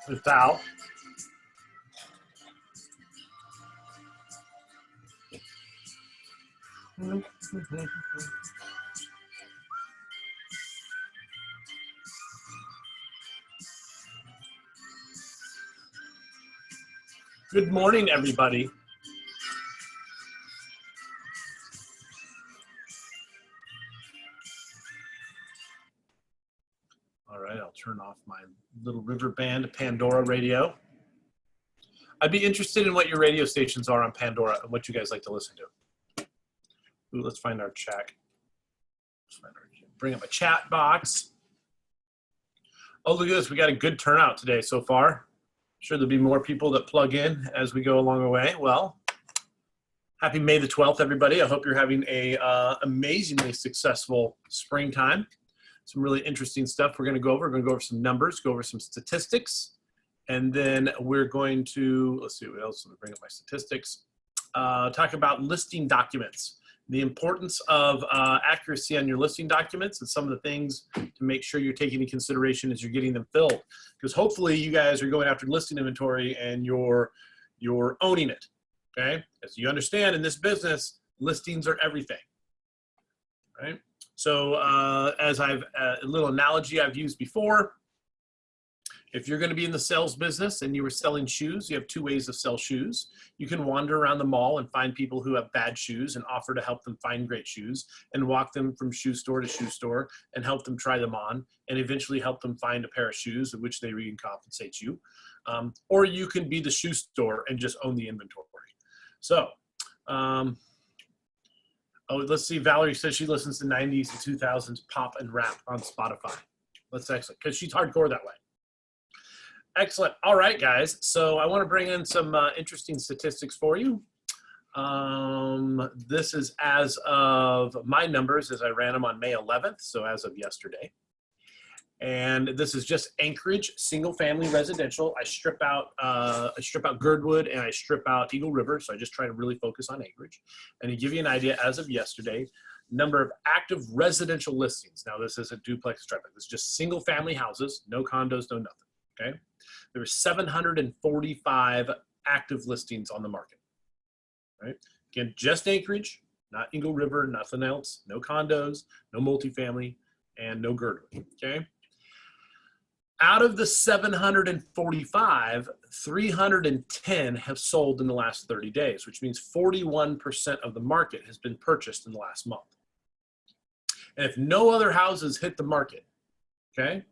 There's Val. Good morning, everybody. All right, I'll turn off my little river band Pandora radio. I'd be interested in what your radio stations are on Pandora and what you guys like to listen to. Ooh, let's find our chat. Bring up a chat box. Oh, look at this. We got a good turnout today so far. I'm sure there'll be more people that plug in as we go along the way. Well, happy May the 12th, everybody. I hope you're having a amazingly successful springtime. Some really interesting stuff we're going to go over. We're going to go over some numbers, go over some statistics, and then we're going to, let's see what else. Let me bring up my statistics. Talk about listing documents, the importance of accuracy on your listing documents, and some of the things to make sure you're taking into consideration as you're getting them filled. Because hopefully you guys are going after listing inventory and you're owning it. Okay, as you understand in this business, listings are everything. Right. So as a little analogy I've used before, if you're going to be in the sales business and you were selling shoes, you have two ways to sell shoes. You can wander around the mall and find people who have bad shoes and offer to help them find great shoes and walk them from shoe store to shoe store and help them try them on and eventually help them find a pair of shoes in which they recompensate you. Or you can be the shoe store and just own the inventory. So, oh, let's see. Valerie says she listens to 90s and 2000s pop and rap on Spotify. That's excellent because she's hardcore that way. Excellent. All right, guys. So I want to bring in some interesting statistics for you. This is as of my numbers as I ran them on May 11th, so as of yesterday. And this is just Anchorage single-family residential. I strip out Girdwood and I strip out Eagle River, so I just try to really focus on Anchorage. And to give you an idea, as of yesterday, number of active residential listings. Now, this isn't duplex, triplex. This is just single-family houses, no condos, no nothing. Okay, there were 745 active listings on the market. Right, again, just Anchorage, not Eagle River, nothing else, no condos, no multifamily, and no Girdwood. Okay. Out of the 745, 310 have sold in the last 30 days, which means 41% of the market has been purchased in the last month. And if no other houses hit the market, okay,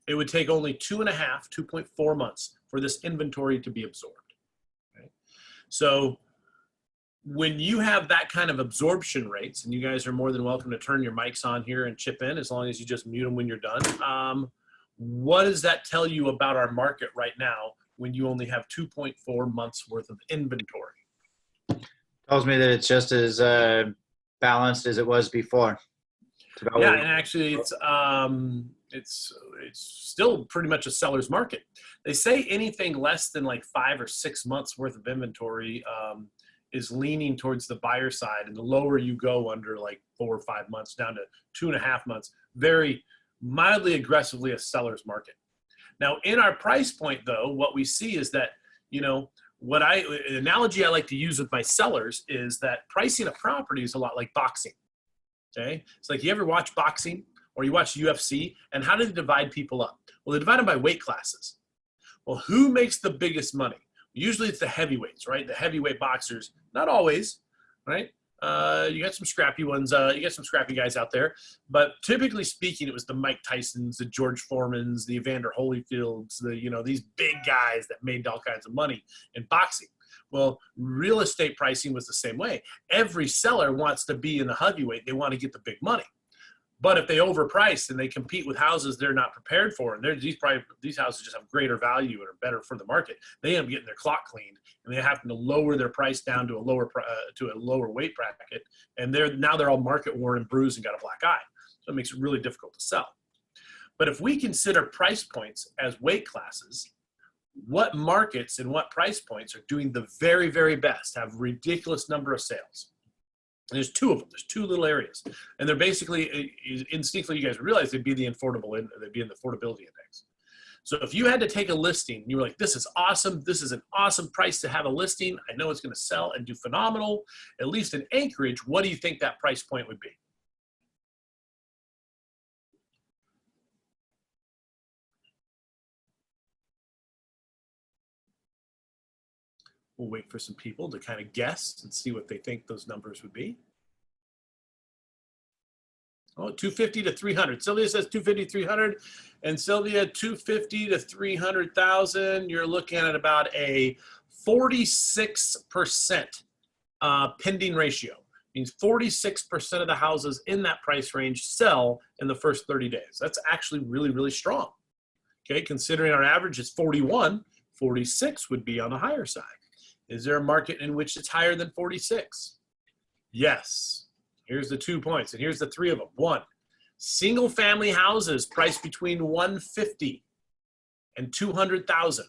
it would take only 2.4 months for this inventory to be absorbed. Okay? So when you have that kind of absorption rates, and you guys are more than welcome to turn your mics on here and chip in as long as you just mute them when you're done. What does that tell you about our market right now when you only have 2.4 months worth of inventory? Tells me that it's just as balanced as it was before. Yeah, and actually it's still pretty much a seller's market. They say anything less than like 5 or 6 months worth of inventory is leaning towards the buyer side, and the lower you go under like 4 or 5 months down to 2.5 months, very mildly aggressively a seller's market. Now, in our price point, though, what we see is that, you know, an analogy I like to use with my sellers is that pricing a property is a lot like boxing. Okay, it's like you ever watch boxing or you watch UFC, and how do they divide people up? Well, they divide them by weight classes. Well, who makes the biggest money? Usually it's the heavyweights, right? The heavyweight boxers, not always, right? You got some scrappy ones, you got some scrappy guys out there, but typically speaking, it was the Mike Tysons, the George Foremans, the Evander Holyfields, these big guys that made all kinds of money in boxing. Well, real estate pricing was the same way. Every seller wants to be in the heavyweight. They want to get the big money. But if they overprice and they compete with houses they're not prepared for, and these houses just have greater value and are better for the market, they end up getting their clock cleaned, and they have to lower their price down to a lower weight bracket, and now they're all market worn and bruised and got a black eye. So it makes it really difficult to sell. But if we consider price points as weight classes, what markets and what price points are doing the very, very best, have ridiculous number of sales? And there's two of them. There's two little areas, and they're basically instinctively, you guys realize they'd be in the affordability index. So if you had to take a listing, you were like, this is awesome. This is an awesome price to have a listing. I know it's going to sell and do phenomenal, at least in Anchorage. What do you think that price point would be? We'll wait for some people to kind of guess and see what they think those numbers would be. Oh, 250 to 300. Sylvia says 250, 300. And Sylvia, 250 to 300,000. You're looking at about a 46% pending ratio. Means 46% of the houses in that price range sell in the first 30 days. That's actually really, really strong. Okay, considering our average is 41, 46 would be on the higher side. Is there a market in which it's higher than 46? Yes. Here's the 2 points, and here's the 3 of them. 1, single family houses priced between 150 and 200,000.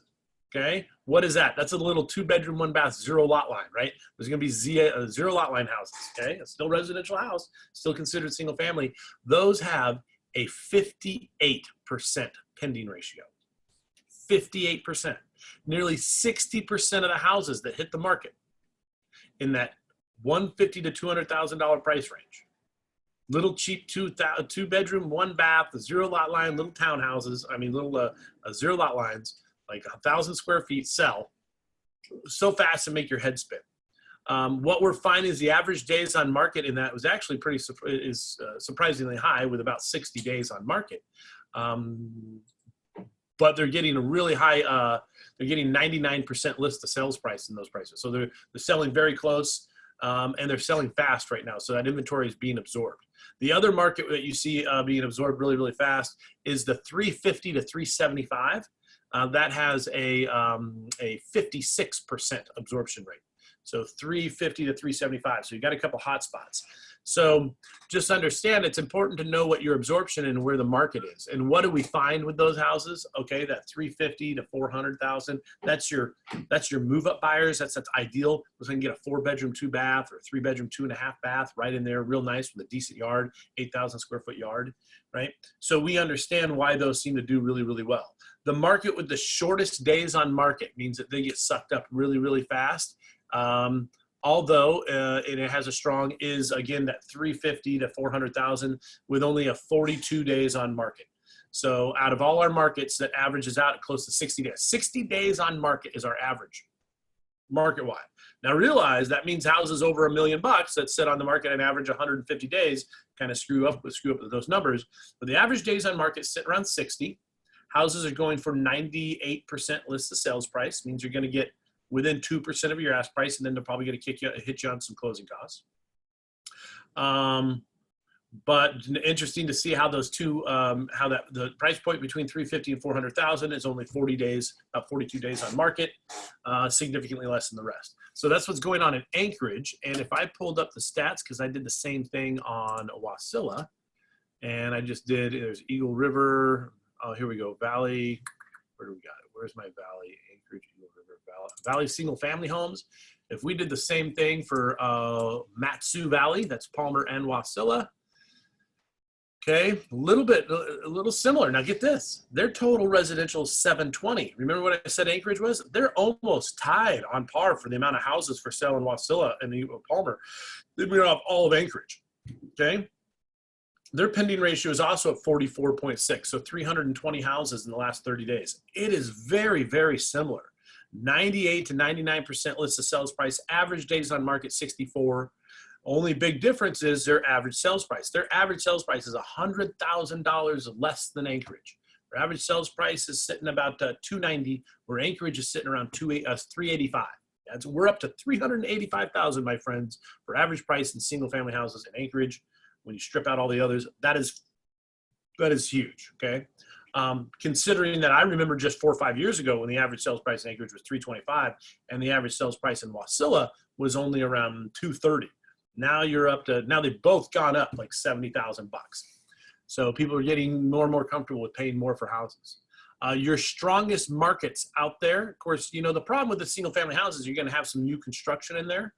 Okay, what is that? That's a little 2-bedroom, 1-bath, 0 lot line, right? There's going to be 0 lot line houses. Okay, it's still residential house, still considered single family. Those have a 58% pending ratio. 58%. Nearly 60% of the houses that hit the market in that $150,000 to $200,000 price range. Little cheap 2-bedroom, 1-bath, 0 lot line, little townhouses. I mean, little 0 lot lines, like 1,000 square feet, sell so fast and make your head spin. What we're finding is the average days on market in that was actually surprisingly high, with about 60 days on market. But they're getting a really high, they're getting 99% list to sales price in those prices. So they're selling very close, and they're selling fast right now. So that inventory is being absorbed. The other market that you see being absorbed really, really fast is the 350 to 375. That has a 56% absorption rate. So 350 to 375. So you got a couple hot spots. So just understand, it's important to know what your absorption and where the market is. And what do we find with those houses? Okay, that 350 to 400,000. That's your move up buyers. That's ideal. We're going to get a 4-bedroom, 2-bath, or 3-bedroom, 2.5-bath right in there, real nice with a decent yard, 8,000 square foot yard, right? So we understand why those seem to do really, really well. The market with the shortest days on market means that they get sucked up really, really fast. Although and it has a strong is, again, that 350 to 400,000 with only a 42 days on market. So out of all our markets, that averages out at close to 60 days. 60 days on market is our average market-wide. Now realize that means houses over $1 million that sit on the market and average 150 days kind of screw up with those numbers. But the average days on market sit around 60. Houses are going for 98% list to sales price, means you're going to get within 2% of your ask price, and then they're probably going to hit you on some closing costs. But interesting to see how those two, the price point between 350 and 400,000 is only 40 days, about 42 days on market, significantly less than the rest. So that's what's going on in Anchorage. And if I pulled up the stats, because I did the same thing on Wasilla, and I just did, there's Eagle River. Oh, here we go. Valley. Where do we got it? Where's my Valley? Anchorage, Eagle River, Valley single family homes. If we did the same thing for Matsu Valley, that's Palmer and Wasilla. Okay, a little similar. Now get this, their total residential is 720. Remember what I said Anchorage was? They're almost tied on par for the amount of houses for sale in Wasilla and Palmer. They bring off all of Anchorage, okay? Their pending ratio is also at 44.6, so 320 houses in the last 30 days. It is very, very similar. 98 to 99% list of sales price, average days on market 64. Only big difference is their average sales price. Their average sales price is $100,000 less than Anchorage. Their average sales price is sitting about $290, where Anchorage is sitting around $385. We're up to $385,000, my friends, for average price in single family houses in Anchorage. When you strip out all the others, that is huge, okay? Considering that I remember just 4 or 5 years ago when the average sales price in Anchorage was $325 and the average sales price in Wasilla was only around $230. Now you're up to, now they've both gone up like $70,000. So people are getting more and more comfortable with paying more for houses. Your strongest markets out there, of course, you know, the problem with the single family houses, you're going to have some new construction in there.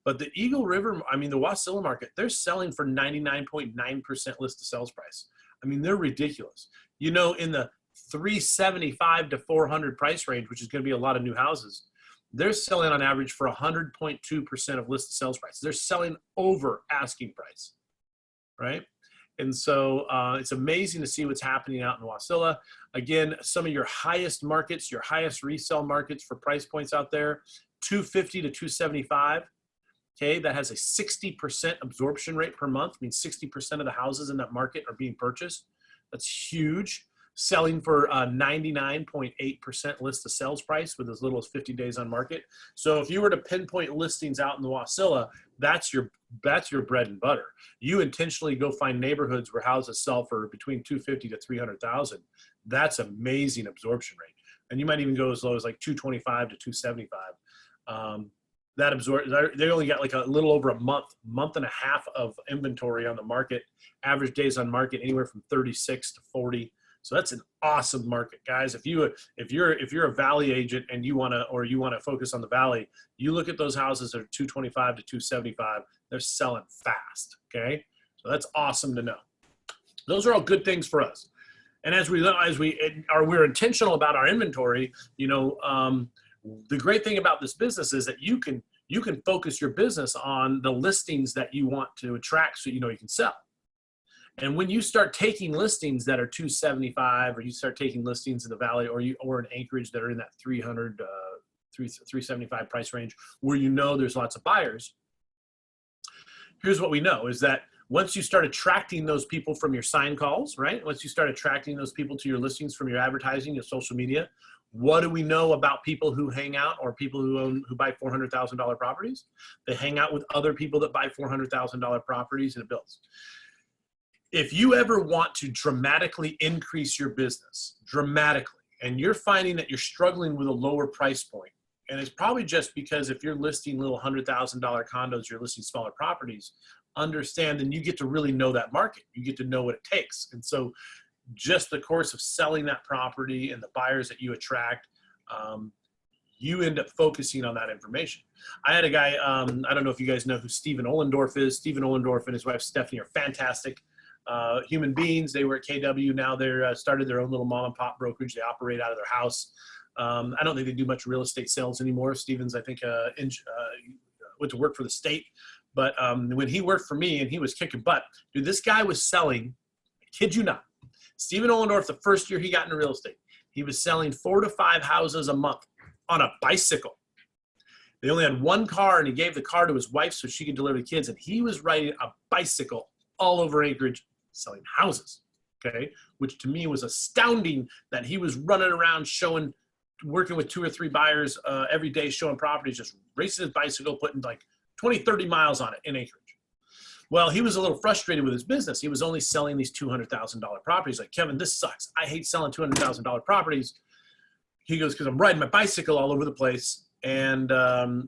But the Eagle River, I mean, the Wasilla market, they're selling for 99.9% list to sales price. I mean, they're ridiculous. You know, in the 375 to 400 price range, which is going to be a lot of new houses, they're selling on average for 100.2% of listed sales price. They're selling over asking price, right? And so it's amazing to see what's happening out in Wasilla. Again, some of your highest markets, your highest resale markets for price points out there, 250 to 275. Okay, that has a 60% absorption rate per month, means 60% of the houses in that market are being purchased. That's huge. Selling for 99.8% list to sales price with as little as 50 days on market. So if you were to pinpoint listings out in the Wasilla, that's your bread and butter. You intentionally go find neighborhoods where houses sell for between 250 to 300,000. That's amazing absorption rate. And you might even go as low as like 225 to 275. They only got like a little over a month and a half of inventory on the market. Average days on market anywhere from 36 to 40. So that's an awesome market, guys. If you're a Valley agent and you want to focus on the Valley, you look at those houses that are 225 to 275. They're selling fast. Okay, so that's awesome to know. Those are all good things for us. And we're intentional about our inventory. The great thing about this business is that you can focus your business on the listings that you want to attract, so you can sell. And when you start taking listings that are 275, or you start taking listings in the Valley or in Anchorage that are in that 300, 375 price range, where there's lots of buyers, here's what we know is that once you start attracting those people from your sign calls, right? Once you start attracting those people to your listings from your advertising, your social media, what do we know about people who hang out or people who buy $400,000 properties? They hang out with other people that buy $400,000 properties, and it builds. If you ever want to dramatically increase your business, and you're finding that you're struggling with a lower price point, and it's probably just because if you're listing little $100,000 condos, you're listing smaller properties, understand, then you get to really know that market. You get to know what it takes. And so just the course of selling that property and the buyers that you attract, you end up focusing on that information. I had a guy, I don't know if you guys know who Stephen Ollendorf is. Stephen Ollendorf and his wife Stephanie are fantastic human beings. They were at KW. Now they're started their own little mom and pop brokerage. They operate out of their house. I don't think they do much real estate sales anymore. Stephen's, I think, went to work for the state. But when he worked for me and he was kicking butt, dude, this guy was selling, I kid you not, Stephen Ollendorf, the first year he got into real estate, he was selling 4 to 5 houses a month on a bicycle. They only had one car, and he gave the car to his wife so she could deliver the kids. And he was riding a bicycle all over Anchorage selling houses, okay? Which to me was astounding, that he was running around working with 2 or 3 buyers every day, showing properties, just racing his bicycle, putting like 20, 30 miles on it in Anchorage. Well, he was a little frustrated with his business. He was only selling these $200,000 properties. Like, Kevin, this sucks. I hate selling $200,000 properties. He goes, because I'm riding my bicycle all over the place. And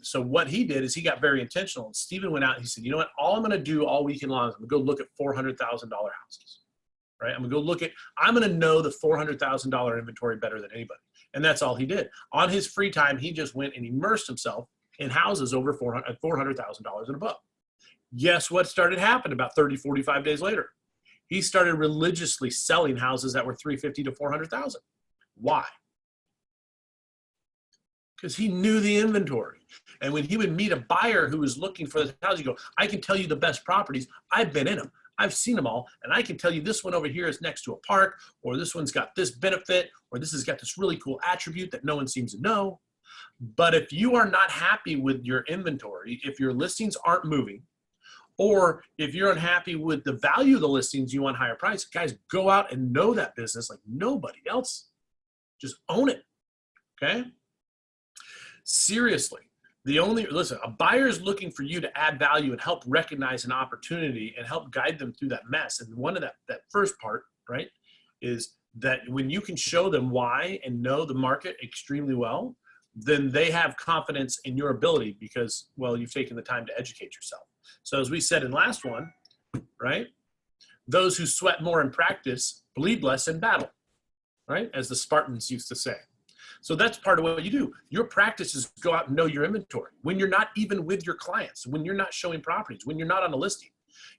so what he did is he got very intentional. And Stephen went out and he said, you know what? All I'm going to do all weekend long is I'm going to go look at $400,000 houses, right? I'm going to know the $400,000 inventory better than anybody. And that's all he did. On his free time, he just went and immersed himself in houses over $400,000 and above. Guess what started happening about 30, 45 days later? He started religiously selling houses that were 350 to 400,000. Why? Because he knew the inventory. And when he would meet a buyer who was looking for this house, he'd go, I can tell you the best properties. I've been in them. I've seen them all. And I can tell you this one over here is next to a park, or this one's got this benefit, or this has got this really cool attribute that no one seems to know. But if you are not happy with your inventory, if your listings aren't moving, or if you're unhappy with the value of the listings, you want higher price, guys, go out and know that business like nobody else. Just own it, okay? Seriously, listen, a buyer is looking for you to add value and help recognize an opportunity and help guide them through that mess. And one of that first part, right, is that when you can show them why and know the market extremely well, then they have confidence in your ability because, well, you've taken the time to educate yourself. So as we said in last one, right, those who sweat more in practice bleed less in battle, right, as the Spartans used to say. So that's part of what you do. Your practice is go out and know your inventory. When you're not even with your clients, when you're not showing properties, when you're not on a listing.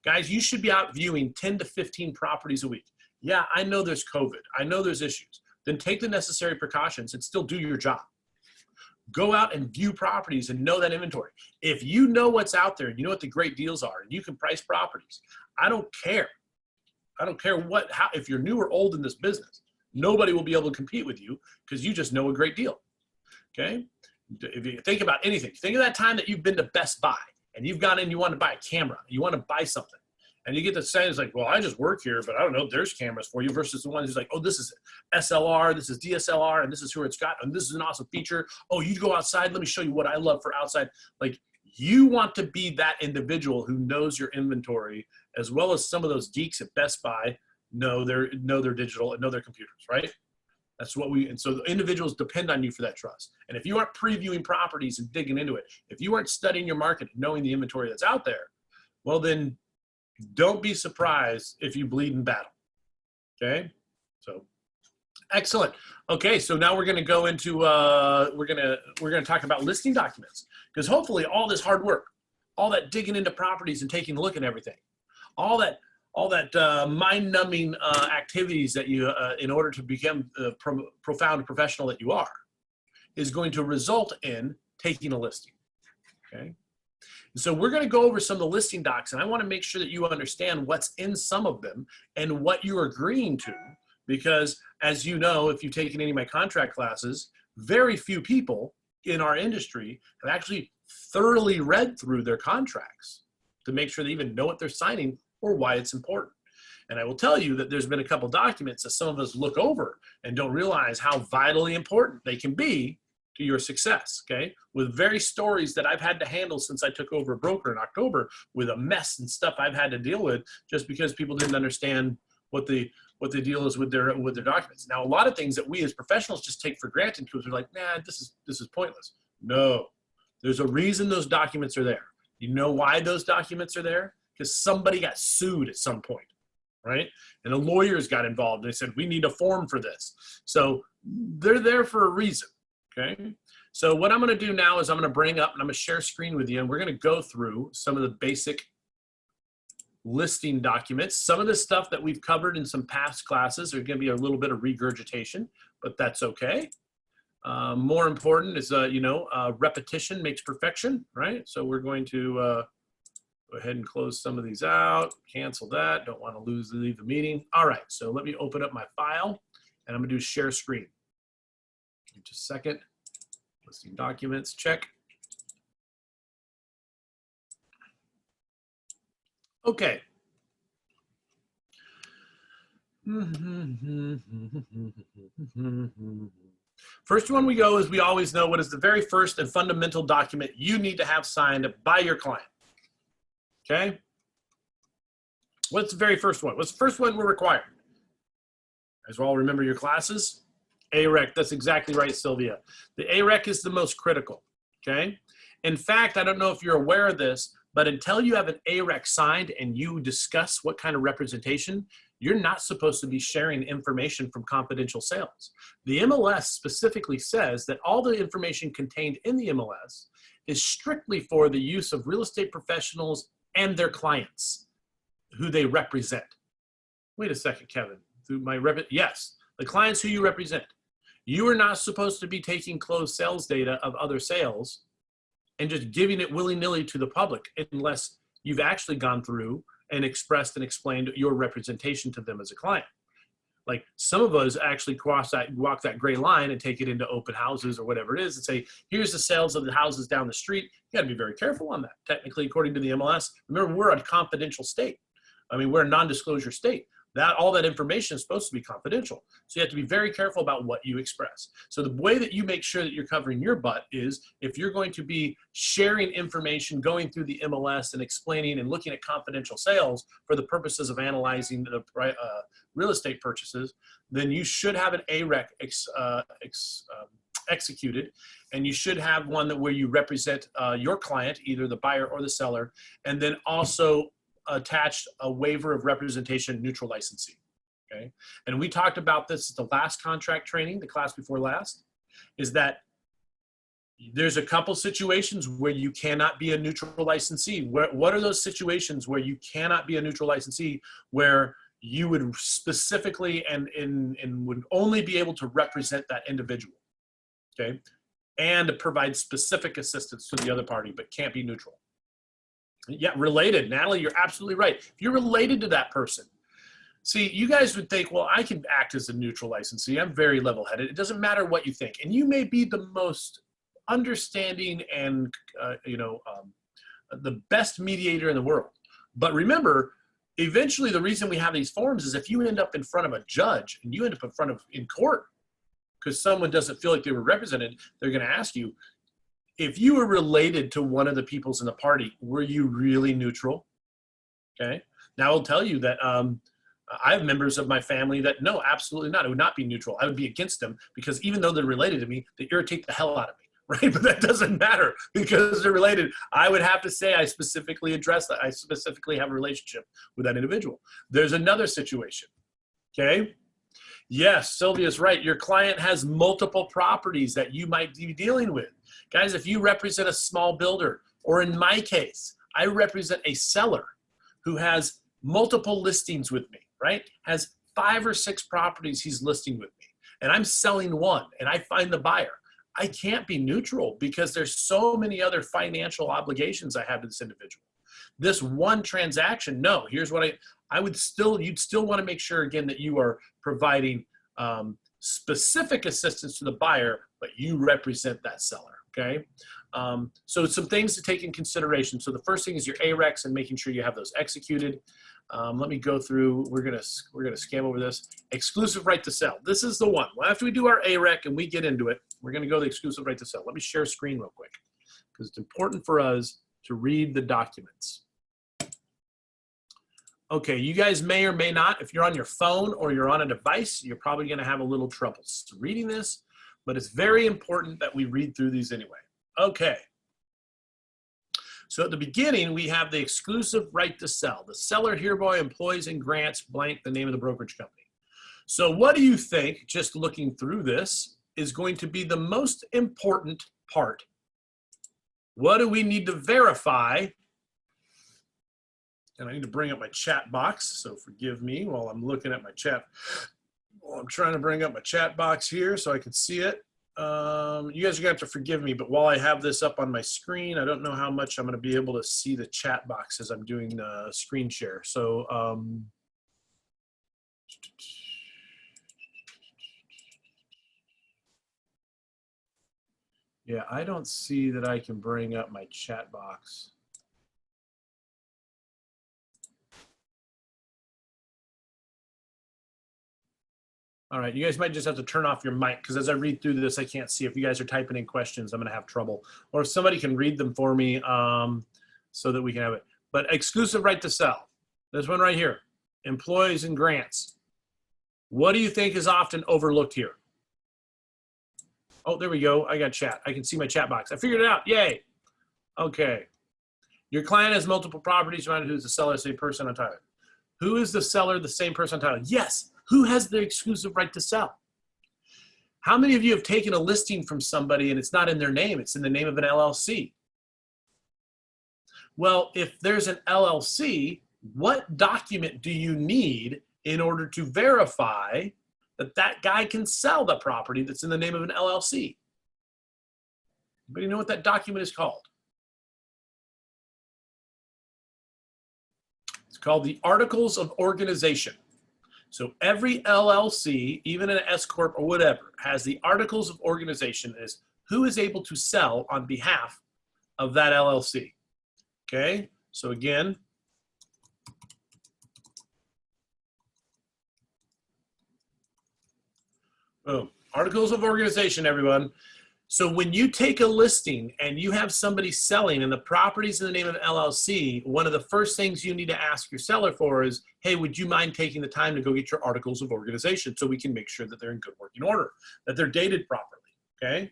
Guys, you should be out viewing 10 to 15 properties a week. Yeah, I know there's COVID. I know there's issues. then take the necessary precautions and still do your job. Go out and view properties and know that inventory. If you know what's out there, you know what the great deals are, and you can price properties, I don't care. I don't care if you're new or old in this business, nobody will be able to compete with you because you just know a great deal, okay? If you think about anything, think of that time that you've been to Best Buy and you've gone in, you want to buy a camera, you want to buy something, and you get to say, it's like, well, I just work here, but I don't know, there's cameras for you, versus the one who's like, oh, this is SLR, this is DSLR, and this is who it's got, and this is an awesome feature. Oh, you go outside, let me show you what I love for outside. Like, you want to be that individual who knows your inventory, as well as some of those geeks at Best Buy know their digital and know their computers, right? That's what and so the individuals depend on you for that trust. And if you aren't previewing properties and digging into it, if you aren't studying your market and knowing the inventory that's out there, well, then don't be surprised if you bleed in battle, okay? So, excellent. Okay, so now we're gonna go into, we're gonna talk about listing documents, because hopefully all this hard work, all that digging into properties and taking a look at everything, all that mind-numbing activities that you, in order to become the profound professional that you are, is going to result in taking a listing, okay? So we're going to go over some of the listing docs, and I want to make sure that you understand what's in some of them and what you're agreeing to, because as you know, if you've taken any of my contract classes, very few people in our industry have actually thoroughly read through their contracts to make sure they even know what they're signing or why it's important. And I will tell you that there's been a couple documents that some of us look over and don't realize how vitally important they can be to your success, okay? With very stories that I've had to handle since I took over a broker in October, with a mess and stuff I've had to deal with just because people didn't understand what the deal is with their documents. Now, a lot of things that we as professionals just take for granted because we're like, nah, this is pointless. No, there's a reason those documents are there. You know why those documents are there? Because somebody got sued at some point, right? And the lawyers got involved. They said, we need a form for this. So they're there for a reason, okay? So what I'm gonna do now is I'm gonna bring up and I'm gonna share screen with you, and we're gonna go through some of the basic listing documents. Some of the stuff that we've covered in some past classes are gonna be a little bit of regurgitation, but that's okay. More important is, repetition makes perfection, right? So we're going to, go ahead and close some of these out, cancel that, don't want to leave the meeting. All right, so let me open up my file, and I'm gonna do share screen. Give me just a second. Listing documents, check. Okay. First one we go is, we always know what is the very first and fundamental document you need to have signed by your client. Okay, what's the very first one? What's the first one we're required? As well, remember your classes? AREC, that's exactly right, Sylvia. The AREC is the most critical, okay? In fact, I don't know if you're aware of this, but until you have an AREC signed and you discuss what kind of representation, you're not supposed to be sharing information from confidential sales. The MLS specifically says that all the information contained in the MLS is strictly for the use of real estate professionals and their clients who they represent. Wait a second, Kevin. Yes, the clients who you represent. You are not supposed to be taking closed sales data of other sales and just giving it willy-nilly to the public unless you've actually gone through and expressed and explained your representation to them as a client. Like, some of us actually walk that gray line and take it into open houses or whatever it is and say, here's the sales of the houses down the street. You got to be very careful on that. Technically, according to the MLS, remember, we're a confidential state. I mean, we're a non-disclosure state. All that information is supposed to be confidential. So you have to be very careful about what you express. So the way that you make sure that you're covering your butt is, if you're going to be sharing information, going through the MLS and explaining and looking at confidential sales for the purposes of analyzing the real estate purchases, then you should have an AREC executed, and you should have one where you represent your client, either the buyer or the seller, and then also attached a waiver of representation, neutral licensee, okay? And we talked about this at the last contract training, the class before last, is that there's a couple situations where you cannot be a neutral licensee. What are those situations where you cannot be a neutral licensee, where you would specifically and would only be able to represent that individual, okay? And provide specific assistance to the other party, but can't be neutral. Yeah, related. Natalie, you're absolutely right. If you're related to that person, see, you guys would think, well, I can act as a neutral licensee. I'm very level-headed. It doesn't matter what you think. And you may be the most understanding and, the best mediator in the world. But remember, eventually the reason we have these forms is if you end up in front of a judge and you end up in court because someone doesn't feel like they were represented, they're going to ask you, if you were related to one of the peoples in the party, were you really neutral? Okay. Now I'll tell you that I have members of my family that no, absolutely not. It would not be neutral. I would be against them because even though they're related to me, they irritate the hell out of me. Right? But that doesn't matter because they're related. I would have to say I specifically address that. I specifically have a relationship with that individual. There's another situation. Okay. Yes, Sylvia's right. Your client has multiple properties that you might be dealing with. Guys, if you represent a small builder, or in my case, I represent a seller who has multiple listings with me, right? Has 5 or 6 properties he's listing with me, and I'm selling one, and I find the buyer. I can't be neutral because there's so many other financial obligations I have to this individual. This one transaction, no, here's what you'd still want to make sure again that you are providing specific assistance to the buyer, but you represent that seller, okay? So some things to take in consideration. So the first thing is your ARECs and making sure you have those executed. Let me go through, we're gonna scan over this. Exclusive right to sell. This is the one. Well, after we do our AREC and we get into it, we're gonna go to the exclusive right to sell. Let me share screen real quick because it's important for us to read the documents. Okay, you guys may or may not, if you're on your phone or you're on a device, you're probably gonna have a little trouble reading this, but it's very important that we read through these anyway. Okay. So at the beginning, we have the exclusive right to sell. The seller hereby employs and grants blank the name of the brokerage company. So what do you think, just looking through this, is going to be the most important part? What do we need to verify? And I need to bring up my chat box, so forgive me while I'm looking at my chat. Well, I'm trying to bring up my chat box here so I can see it. You guys are gonna have to forgive me, but while I have this up on my screen, I don't know how much I'm gonna be able to see the chat box as I'm doing the screen share. So, yeah, I don't see that I can bring up my chat box. All right, you guys might just have to turn off your mic because as I read through this, I can't see if you guys are typing in questions. I'm going to have trouble. Or if somebody can read them for me so that we can have it. But exclusive right to sell. This one right here, employees and grants. What do you think is often overlooked here? Oh, there we go. I got chat. I can see my chat box. I figured it out. Yay. Okay. Your client has multiple properties. Who's the seller? Same person on title. Who is the seller? The same person on title. Yes. Who has the exclusive right to sell? How many of you have taken a listing from somebody and it's not in their name, it's in the name of an LLC? Well, if there's an LLC, what document do you need in order to verify that that guy can sell the property that's in the name of an LLC? Anybody know what that document is called? It's called the Articles of Organization. So every LLC, even an S Corp or whatever, has the Articles of Organization as who is able to sell on behalf of that LLC. Okay, so again, boom, Articles of Organization, everyone. So when you take a listing and you have somebody selling and the property's in the name of an LLC, one of the first things you need to ask your seller for is, hey, would you mind taking the time to go get your Articles of Organization so we can make sure that they're in good working order, that they're dated properly, okay?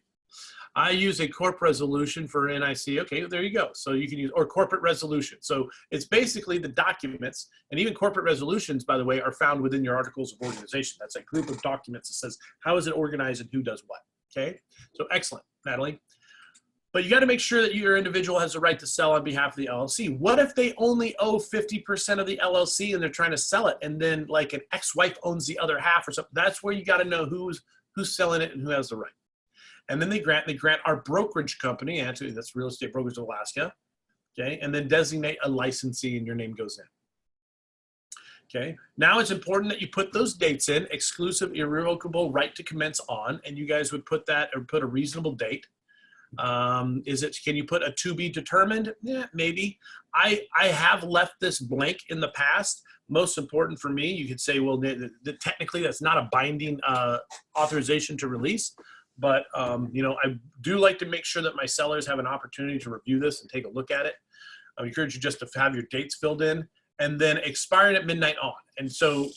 I use a corp resolution for NIC. Okay, there you go. So you can use, or corporate resolution. So it's basically the documents, and even corporate resolutions, by the way, are found within your Articles of Organization. That's a group of documents that says, how is it organized and who does what? Okay, so excellent, Natalie. But you got to make sure that your individual has the right to sell on behalf of the LLC. What if they only owe 50% of the LLC and they're trying to sell it, and then like an ex-wife owns the other half or something? That's where you got to know who's selling it and who has the right. And then they grant our brokerage company, actually that's Real Estate Brokers of Alaska, okay, and then designate a licensee and your name goes in. Okay, now it's important that you put those dates in: exclusive, irrevocable, right to commence on, and you guys would put that, or put a reasonable date. Can you put a to be determined? Yeah, maybe. I have left this blank in the past. Most important for me, you could say, well, technically that's not a binding authorization to release, but you know, I do like to make sure that my sellers have an opportunity to review this and take a look at it. I encourage you just to have your dates filled in, and then expiring at midnight on. And so,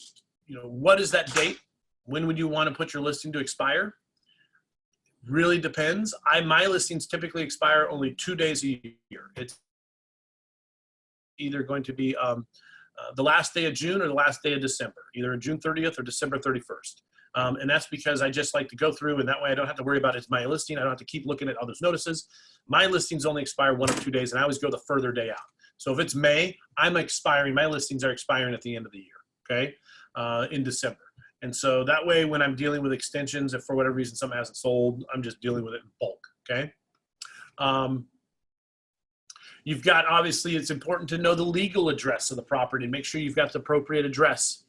you know, what is that date? When would you want to put your listing to expire? Really depends. My listings typically expire only 2 days a year. It's either going to be the last day of June or the last day of December, either June 30th or December 31st. And that's because I just like to go through, and that way I don't have to worry about it's my listing. I don't have to keep looking at others' notices. My listings only expire 1 or 2 days, and I always go the further day out. So if it's May, my listings are expiring at the end of the year, okay, in December. And so that way, when I'm dealing with extensions, if for whatever reason something hasn't sold, I'm just dealing with it in bulk, okay? You've got, obviously, it's important to know the legal address of the property. Make sure you've got the appropriate address.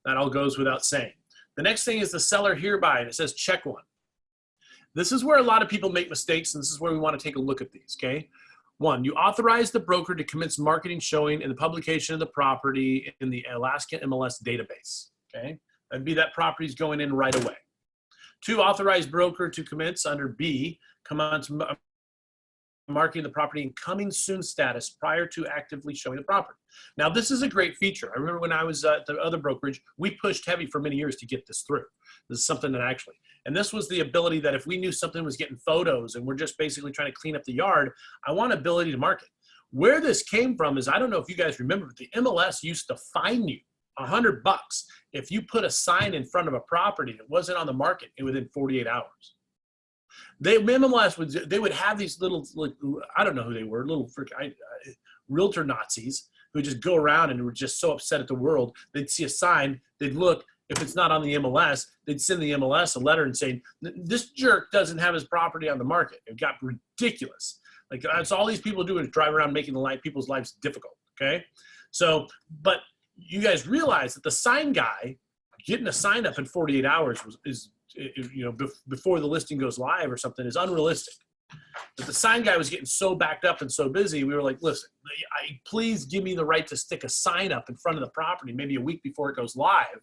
That all goes without saying. The next thing is the seller hereby, and it says check one. This is where a lot of people make mistakes, and this is where we want to take a look at these, okay? 1, you authorize the broker to commence marketing, showing, and the publication of the property in the Alaska MLS database, okay? That'd be that property's going in right away. 2, authorize broker to commence under B, commence marketing the property in coming soon status prior to actively showing the property. Now, this is a great feature. I remember when I was at the other brokerage, we pushed heavy for many years to get this through. This is something that actually, and this was the ability that if we knew something was getting photos and we're just basically trying to clean up the yard, I want ability to market. Where this came from is, I don't know if you guys remember, but the MLS used to fine you $100 if you put a sign in front of a property that wasn't on the market within 48 hours. They would have these little, like, I don't know who they were, little realtor Nazis who would just go around and were just so upset at the world. They'd see a sign, they'd look, if it's not on the MLS, they'd send the MLS a letter and say, this jerk doesn't have his property on the market. It got ridiculous. Like, that's all these people do is drive around making people's lives difficult, okay? So, but you guys realize that the sign guy, getting a sign up in 48 hours is you know, before the listing goes live or something, is unrealistic. But the sign guy was getting so backed up and so busy, we were like, listen, please give me the right to stick a sign up in front of the property maybe a week before it goes live,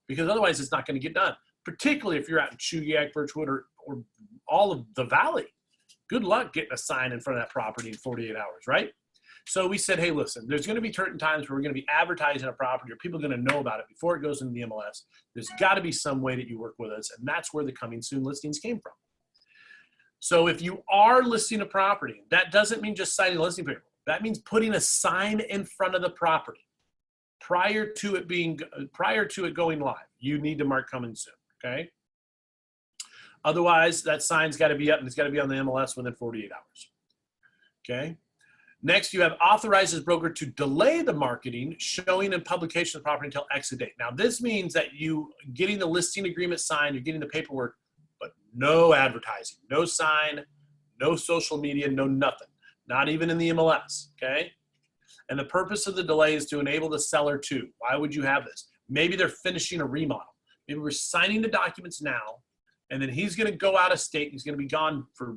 because otherwise it's not going to get done, particularly if you're out in Chugiak, Birchwood, or all of the valley. Good luck getting a sign in front of that property in 48 hours, right? So we said, hey, listen, there's going to be certain times where we're going to be advertising a property, or people are going to know about it before it goes into the MLS. There's got to be some way that you work with us, and that's where the coming soon listings came from. So if you are listing a property, that doesn't mean just signing a listing paper. That means putting a sign in front of the property prior to it going live. You need to mark coming soon, okay? Otherwise, that sign's got to be up, and it's got to be on the MLS within 48 hours, okay? Next, you have authorizes broker to delay the marketing, showing, and publication of the property until exit date. Now, this means that you getting the listing agreement signed, you're getting the paperwork, but no advertising, no sign, no social media, no nothing, not even in the MLS, okay? And the purpose of the delay is to enable the seller to. Why would you have this? Maybe they're finishing a remodel. Maybe we're signing the documents now, and then he's going to go out of state. He's going to be gone for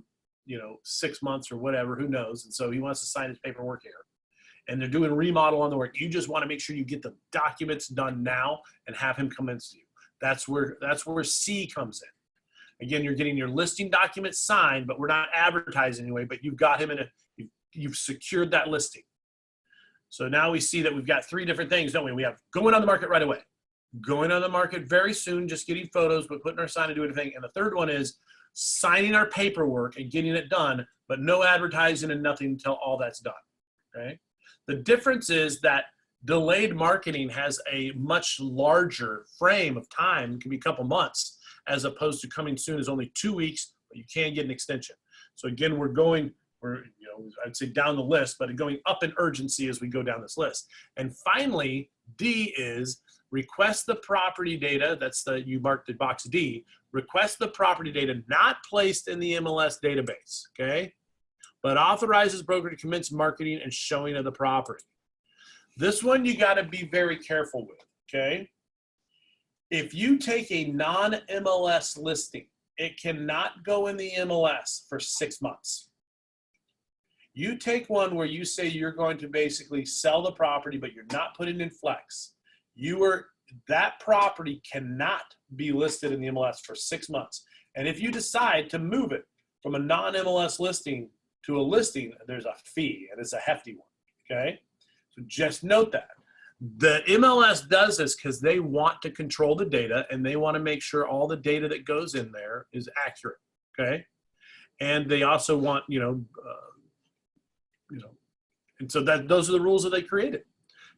6 months or whatever, who knows? And so he wants to sign his paperwork here. And they're doing remodel on the work. You just want to make sure you get the documents done now and have him commence to you. That's where C comes in. Again, you're getting your listing documents signed, but we're not advertising anyway, but you've got him you've secured that listing. So now we see that we've got 3 different things, don't we? We have going on the market right away, going on the market very soon, just getting photos, but putting our sign and doing anything. And the third one is signing our paperwork and getting it done, but no advertising and nothing until all that's done, okay? The difference is that delayed marketing has a much larger frame of time. It can be a couple months, as opposed to coming soon is only 2 weeks, but you can get an extension. So again, I'd say down the list, but going up in urgency as we go down this list. And finally, D is request the property data. You marked the box D. Request the property data not placed in the MLS database, okay? But authorizes broker to commence marketing and showing of the property. This one you got to be very careful with, okay? If you take a non-MLS listing, it cannot go in the MLS for 6 months. You take one where you say you're going to basically sell the property, but you're not putting in flex. That property cannot be listed in the MLS for 6 months. And if you decide to move it from a non-MLS listing to a listing, there's a fee, and it's a hefty one, okay? So just note that. The MLS does this because they want to control the data, and they want to make sure all the data that goes in there is accurate, okay? And they also want, and so those are the rules that they created,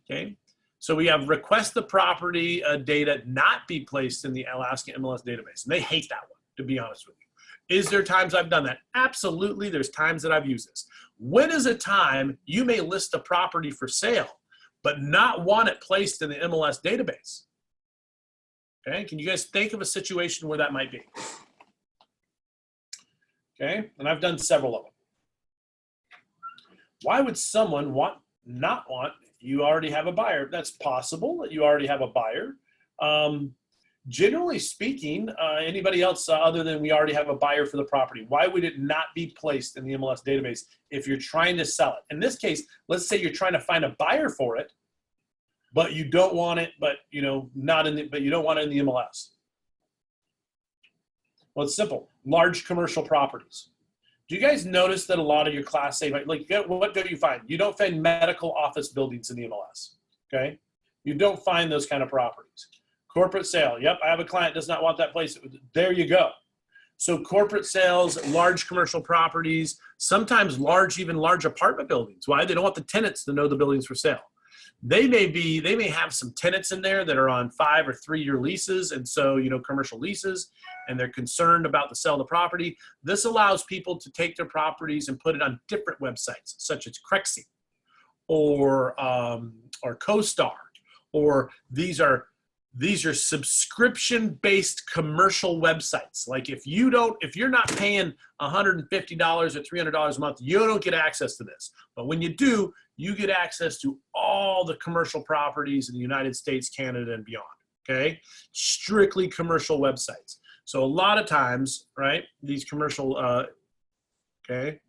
okay? So we have request the property data not be placed in the Alaska MLS database. And they hate that one, to be honest with you. Is there times I've done that? Absolutely, there's times that I've used this. When is a time you may list a property for sale, but not want it placed in the MLS database? Okay, can you guys think of a situation where that might be? Okay, and I've done several of them. Why would someone not want, you already have a buyer? That's possible that you already have a buyer. Generally speaking, anybody else other than we already have a buyer for the property, why would it not be placed in the MLS database if you're trying to sell it? In this case, let's say you're trying to find a buyer for it, but you don't want it, but you don't want it in the MLS. Well, it's simple. Large commercial properties. Do you guys notice that a lot of your Class A, what do you find? You don't find medical office buildings in the MLS, okay? You don't find those kind of properties. Corporate sale, yep, I have a client does not want that place. There you go. So corporate sales, large commercial properties, sometimes even large apartment buildings. Why? They don't want the tenants to know the building's for sale. They may have some tenants in there that are on 5 or 3 year leases, and so, commercial leases, and they're concerned about the sale of the property. This allows people to take their properties and put it on different websites, such as Crexy or CoStar, or these are subscription-based commercial websites. Like if you're not paying $150 or $300 a month, you don't get access to this. But when you do, you get access to all the commercial properties in the United States, Canada, and beyond, okay? Strictly commercial websites. So a lot of times, right, these commercial, okay,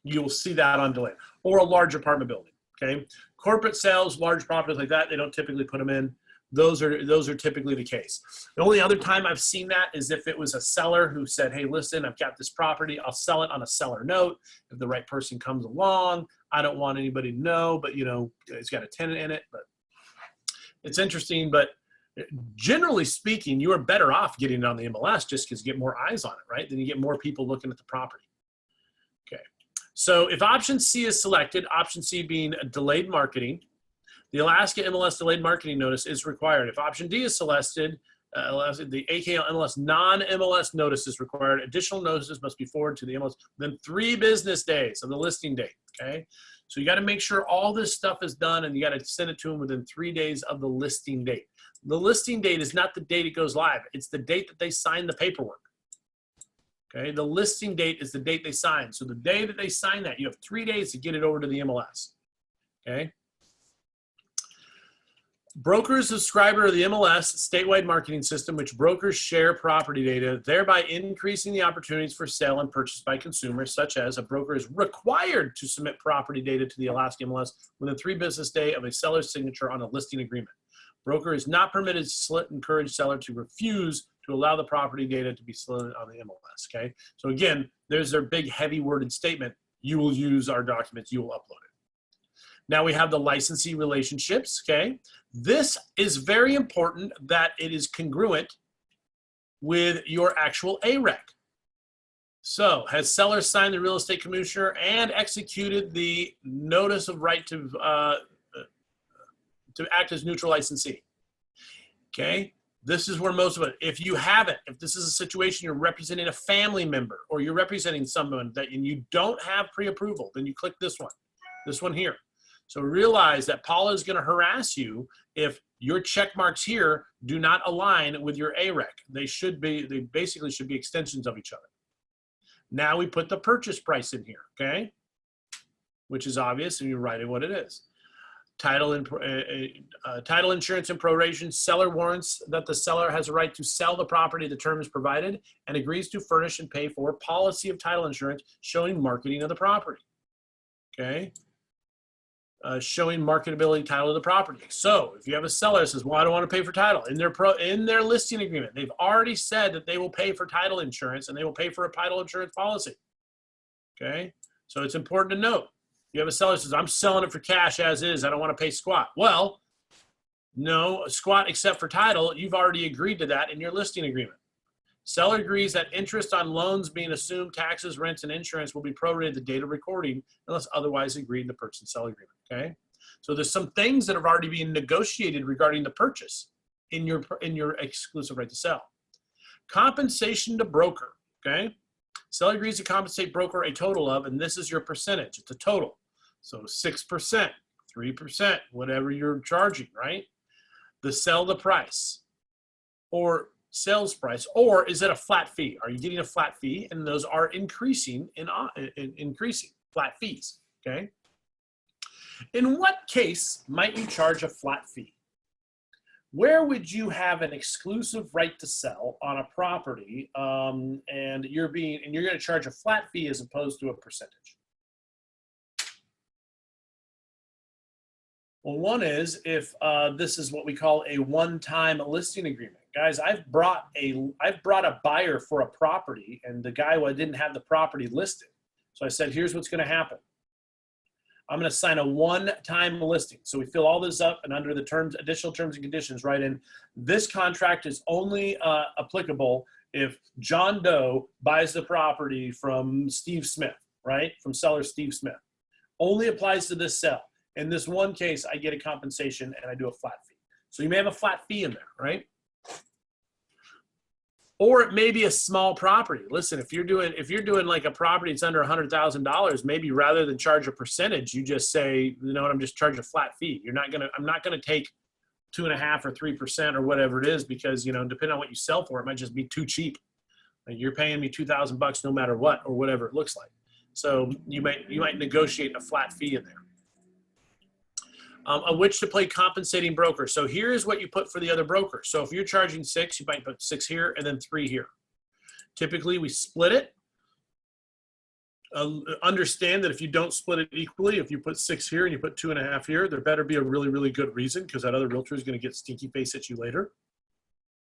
you'll see that on delay. Or a large apartment building, okay? Corporate sales, large properties like that, they don't typically put them in. Those are typically the case. The only other time I've seen that is if it was a seller who said, hey, listen, I've got this property. I'll sell it on a seller note. If the right person comes along, I don't want anybody to know, but it's got a tenant in it. But it's interesting, but generally speaking, you are better off getting it on the MLS just because you get more eyes on it, right? Then you get more people looking at the property. Okay. So if option C is selected, option C being delayed marketing, the Alaska MLS delayed marketing notice is required. If option D is selected, the AKL MLS non-MLS notice is required. Additional notices must be forwarded to the MLS within 3 business days of the listing date, okay? So you got to make sure all this stuff is done, and you got to send it to them within 3 days of the listing date. The listing date is not the date it goes live. It's the date that they sign the paperwork, okay? The listing date is the date they sign. So the day that they sign that, you have 3 days to get it over to the MLS, okay? Brokers subscriber of the MLS statewide marketing system, which brokers share property data, thereby increasing the opportunities for sale and purchase by consumers, such as a broker is required to submit property data to the Alaska MLS within 3 business days of a seller's signature on a listing agreement. Broker is not permitted to encourage seller to refuse to allow the property data to be solicited on the MLS, okay? So again, there's their big heavy worded statement. You will use our documents, you will upload it. Now we have the licensee relationships, okay? This is very important that it is congruent with your actual AREC. So, has seller signed the real estate commissioner and executed the notice of right to act as neutral licensee? Okay, This is where most of it, if you haven't, if this is a situation you're representing a family member or you're representing someone that and you don't have pre-approval, then you click this one here. So realize that Paula is going to harass you if your check marks here do not align with your AREC. They basically should be extensions of each other. Now we put the purchase price in here, okay? Which is obvious, and you write in what it is. Title insurance and proration. Seller warrants that the seller has a right to sell the property the term is provided and agrees to furnish and pay for policy of title insurance showing marketing of the property. Okay. Showing marketability title of the property. So if you have a seller that says, well, I don't want to pay for title, in their listing agreement, they've already said that they will pay for title insurance and they will pay for a title insurance policy. Okay. So it's important to note. You have a seller that says, I'm selling it for cash as is. I don't want to pay squat. Well, no, squat except for title. You've already agreed to that in your listing agreement. Seller agrees that interest on loans being assumed, taxes, rents, and insurance will be prorated the date of recording unless otherwise agreed in the purchase and sell agreement, okay? So there's some things that have already been negotiated regarding the purchase in your exclusive right to sell. Compensation to broker, okay? Seller agrees to compensate broker a total of, and this is your percentage, it's a total. So 6%, 3%, whatever you're charging, right? The price or sales price, or is it a flat fee? Are you getting a flat fee? And those are increasing increasing flat fees, okay? In what case might you charge a flat fee? Where would you have an exclusive right to sell on a property and you're going to charge a flat fee as opposed to a percentage? Well, one is if this is what we call a one-time listing agreement. Guys, I've brought a buyer for a property and the guy didn't have the property listed. So I said, here's what's going to happen. I'm going to sign a one-time listing. So we fill all this up and under the terms, additional terms and conditions, write in, this contract is only applicable if John Doe buys the property from Steve Smith, right? From seller Steve Smith. Only applies to this sale. In this one case, I get a compensation and I do a flat fee. So you may have a flat fee in there, right? Or it may be a small property. Listen, if you're doing like a property that's under $100,000, maybe rather than charge a percentage, you just say, you know what, I'm just charging a flat fee. I'm not gonna take 2.5% or 3% or whatever it is because, you know, depending on what you sell for, it might just be too cheap. Like you're paying me $2,000 no matter what or whatever it looks like. So you might negotiate a flat fee in there. Of which to play compensating broker. So here's what you put for the other broker. So if you're charging 6, you might put 6 here and then 3 here. Typically we split it. Understand that if you don't split it equally, if you put 6 here and you put 2.5 here, there better be a really, really good reason because that other realtor is going to get stinky face at you later.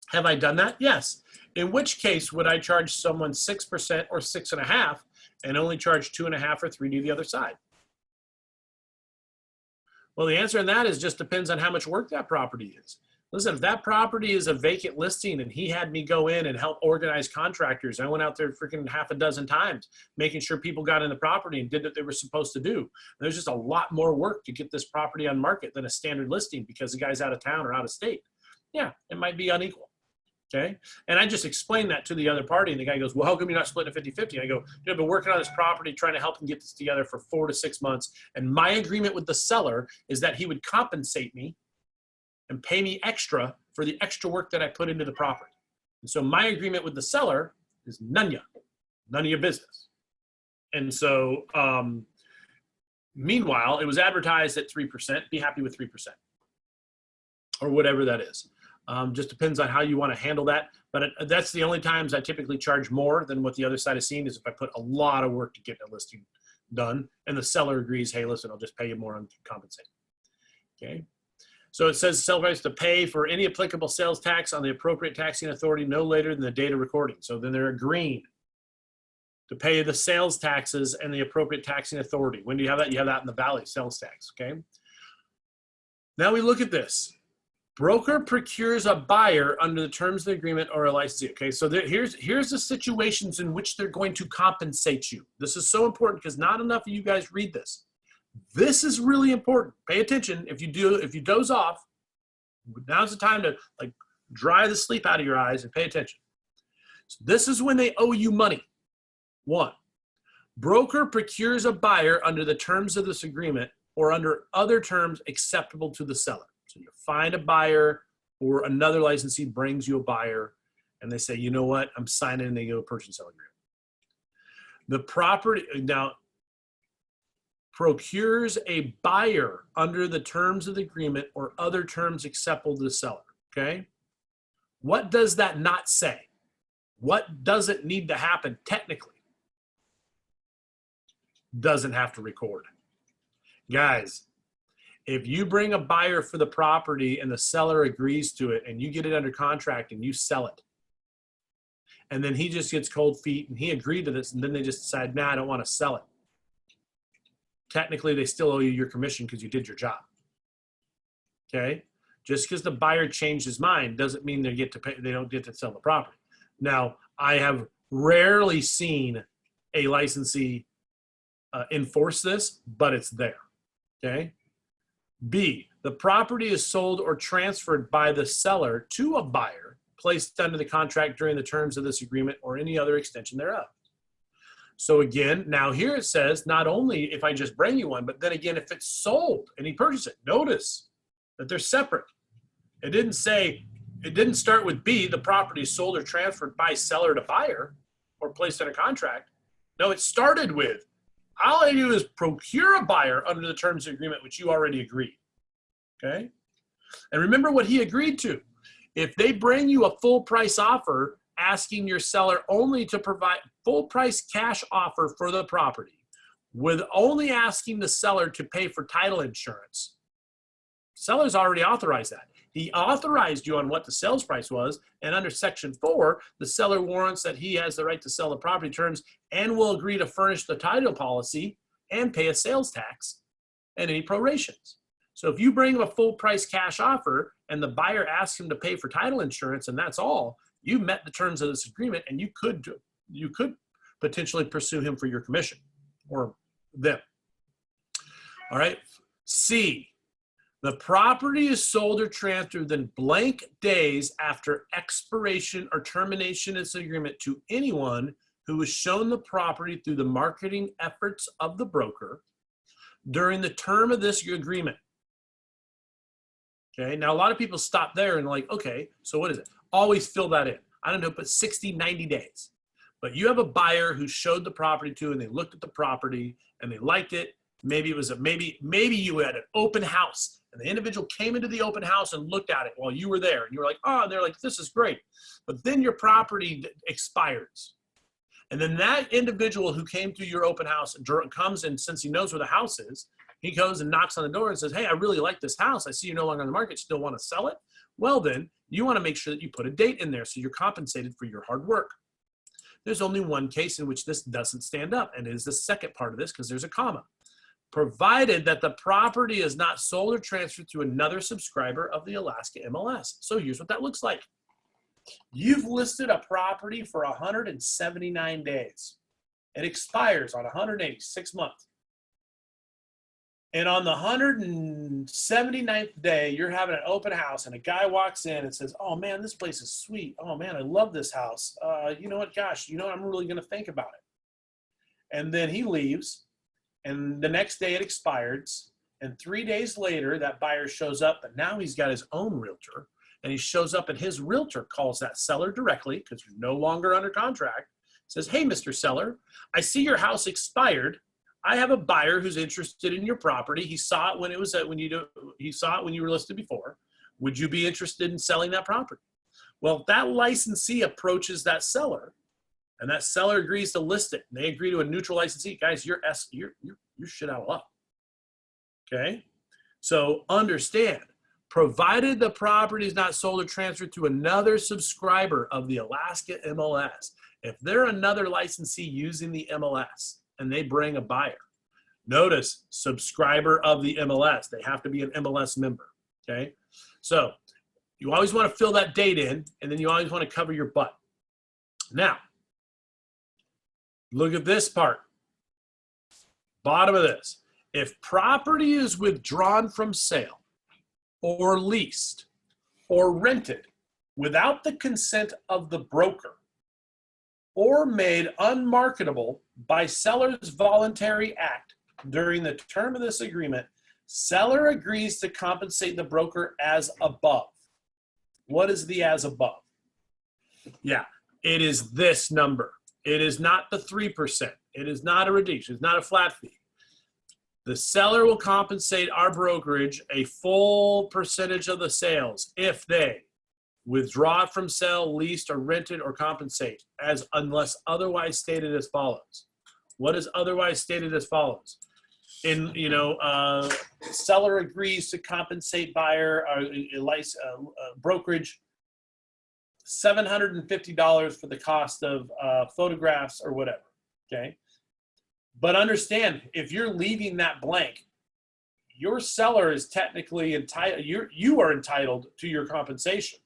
Have I done that? Yes. In which case would I charge someone 6% or 6.5 and only charge 2.5 or 3 to the other side? Well, the answer on that is just depends on how much work that property is. Listen, if that property is a vacant listing and he had me go in and help organize contractors, I went out there freaking half a dozen times, making sure people got in the property and did what they were supposed to do. There's just a lot more work to get this property on market than a standard listing because the guy's out of town or out of state. Yeah, it might be unequal. Okay. And I just explained that to the other party. And the guy goes, well, how come you're not splitting a 50-50? And I go, dude, I've been working on this property, trying to help him get this together for 4 to 6 months. And my agreement with the seller is that he would compensate me and pay me extra for the extra work that I put into the property. And so my agreement with the seller is none of your business. And so, meanwhile, it was advertised at 3%, be happy with 3% or whatever that is. Just depends on how you want to handle that. But that's the only times I typically charge more than what the other side is seeing is if I put a lot of work to get a listing done and the seller agrees, hey, listen, I'll just pay you more on compensate. Okay. So it says seller rights to pay for any applicable sales tax on the appropriate taxing authority no later than the date of recording. So then they're agreeing to pay the sales taxes and the appropriate taxing authority. When do you have that? You have that in the valley, sales tax, okay? Now we look at this. Broker procures a buyer under the terms of the agreement or a licensee. Okay, so here's the situations in which they're going to compensate you. This is so important because not enough of you guys read this. This is really important. Pay attention. If you doze off, now's the time to like Dry the sleep out of your eyes and pay attention. So this is when they owe you money. 1, broker procures a buyer under the terms of this agreement or under other terms acceptable to the seller. So you find a buyer or another licensee brings you a buyer and they say, you know what, I'm signing and they go purchase and sell agreement. The property now procures a buyer under the terms of the agreement or other terms acceptable to the seller, okay? What does that not say? What doesn't need to happen technically? Doesn't have to record. Guys, if you bring a buyer for the property and the seller agrees to it and you get it under contract and you sell it, and then he just gets cold feet and he agreed to this and then they just decide, nah, I don't want to sell it. Technically, they still owe you your commission because you did your job. Okay? Just because the buyer changed his mind doesn't mean they get to pay, they don't get to sell the property. Now, I have rarely seen a licensee enforce this, but it's there. Okay? B, the property is sold or transferred by the seller to a buyer placed under the contract during the terms of this agreement or any other extension thereof. So again, now here it says, not only if I just bring you one, but then again, if it's sold and he purchased it, notice that they're separate. It didn't say, it didn't start with B, the property is sold or transferred by seller to buyer or placed under contract. No, it started with, all I do is procure a buyer under the terms of the agreement, which you already agreed, okay? And remember what he agreed to. If they bring you a full price offer, asking your seller only to provide full price cash offer for the property with only asking the seller to pay for title insurance, seller's already authorized that. He authorized you on what the sales price was, and under Section 4, the seller warrants that he has the right to sell the property terms and will agree to furnish the title policy and pay a sales tax and any prorations. So if you bring him a full price cash offer and the buyer asks him to pay for title insurance and that's all, you met the terms of this agreement and you could potentially pursue him for your commission or them. All right. C, the property is sold or transferred within blank days after expiration or termination of this agreement to anyone who was shown the property through the marketing efforts of the broker during the term of this agreement. Okay, now a lot of people stop there and like, okay, so what is it? Always fill that in. I don't know, but 60, 90 days. But you have a buyer who showed the property to and they looked at the property and they liked it. Maybe it was maybe you had an open house and the individual came into the open house and looked at it while you were there and you were like, oh, and they're like, this is great. But then your property expires. And then that individual who came to your open house comes and since he knows where the house is, he goes and knocks on the door and says, hey, I really like this house. I see you're no longer on the market. Still want to sell it? Well, then you want to make sure that you put a date in there so you're compensated for your hard work. There's only one case in which this doesn't stand up, and it is the second part of this because there's a comma. Provided that the property is not sold or transferred to another subscriber of the Alaska MLS. So here's what that looks like. You've listed a property for 179 days. It expires on 186 months. And on the 179th day, you're having an open house and a guy walks in and says, oh man, this place is sweet. Oh man, I love this house. You know what, gosh, you know what, I'm really gonna think about it. And then he leaves and the next day it expires. And 3 days later, that buyer shows up, but now he's got his own realtor and he shows up and his realtor calls that seller directly because you're no longer under contract, says, hey, Mr. Seller, I see your house expired. I have a buyer who's interested in your property. He saw it when it was he saw it when you were listed before. Would you be interested in selling that property? Well, if that licensee approaches that seller and that seller agrees to list it and they agree to a neutral licensee, guys, you're shit out of luck. Okay? So understand, provided the property is not sold or transferred to another subscriber of the Alaska MLS, if they're another licensee using the MLS, and they bring a buyer. Notice, subscriber of the MLS. They have to be an MLS member, okay? So you always want to fill that date in, and then you always want to cover your butt. Now, look at this part. Bottom of this. If property is withdrawn from sale or leased or rented without the consent of the broker or made unmarketable by seller's voluntary act during the term of this agreement, seller agrees to compensate the broker as above. What is the as above? Yeah, it is this number. It is not the 3%. It is not a reduction. It's not a flat fee. The seller will compensate our brokerage a full percentage of the sales if they withdraw from sale, leased, or rented, or compensate, as unless otherwise stated as follows. What is otherwise stated as follows? In seller agrees to compensate buyer brokerage $750 for the cost of photographs or whatever. Okay, but understand, if you're leaving that blank, your seller is technically entitled. You are entitled to your compensation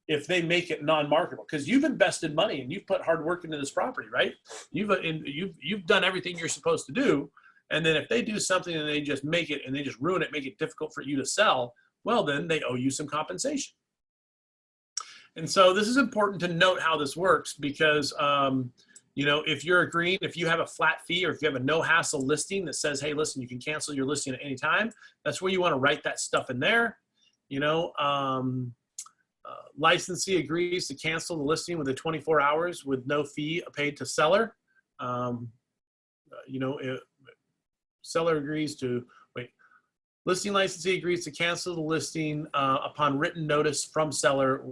if they make it non-marketable, because you've invested money and you've put hard work into this property, right? You've done everything you're supposed to do. And then if they do something and they just make it and they just ruin it, make it difficult for you to sell, well, then they owe you some compensation. And so this is important to note how this works, because, if you're agreeing, if you have a flat fee or if you have a no hassle listing that says, hey, listen, you can cancel your listing at any time, that's where you want to write that stuff in there. Licensee agrees to cancel the listing within 24 hours with no fee paid to seller. Seller agrees to, listing licensee agrees to cancel the listing upon written notice from seller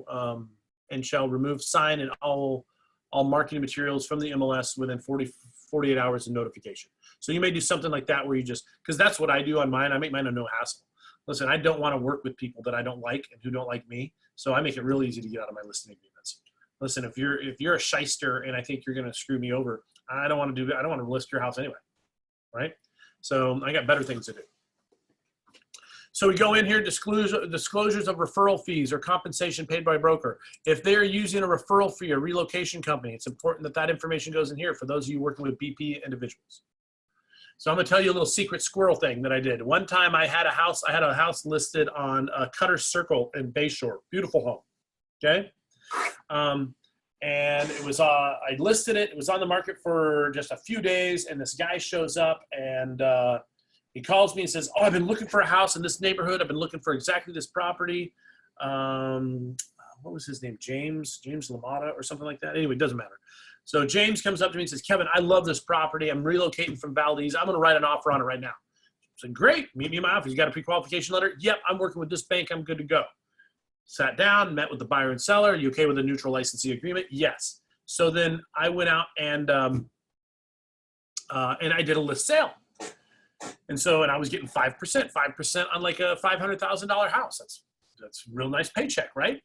and shall remove sign and all marketing materials from the MLS within 48 hours of notification. So you may do something like that where you just, because that's what I do on mine. I make mine a no hassle. Listen, I don't want to work with people that I don't like and who don't like me. So I make it real easy to get out of my listing agreements. Listen, if you're a shyster and I think you're going to screw me over, I don't want to list your house anyway, right? So I got better things to do. So we go in here, disclosures of referral fees or compensation paid by a broker. If they're using a referral fee or relocation company, it's important that that information goes in here for those of you working with BP individuals. So I'm going to tell you a little secret squirrel thing that I did. One time I had a house listed on Cutter Circle in Bayshore. Beautiful home. Okay. And it was, I listed it. It was on the market for just a few days. And this guy shows up and he calls me and says, oh, I've been looking for a house in this neighborhood. I've been looking for exactly this property. What was his name? James Lamata or something like that. Anyway, it doesn't matter. So James comes up to me and says, Kevin, I love this property. I'm relocating from Valdez. I'm going to write an offer on it right now. I said, great. Meet me in my office. You got a pre-qualification letter? Yep. I'm working with this bank. I'm good to go. Sat down, met with the buyer and seller. You okay with a neutral licensee agreement? Yes. So then I went out and I did a list sale. And I was getting 5% on like a $500,000 house. That's a real nice paycheck, right?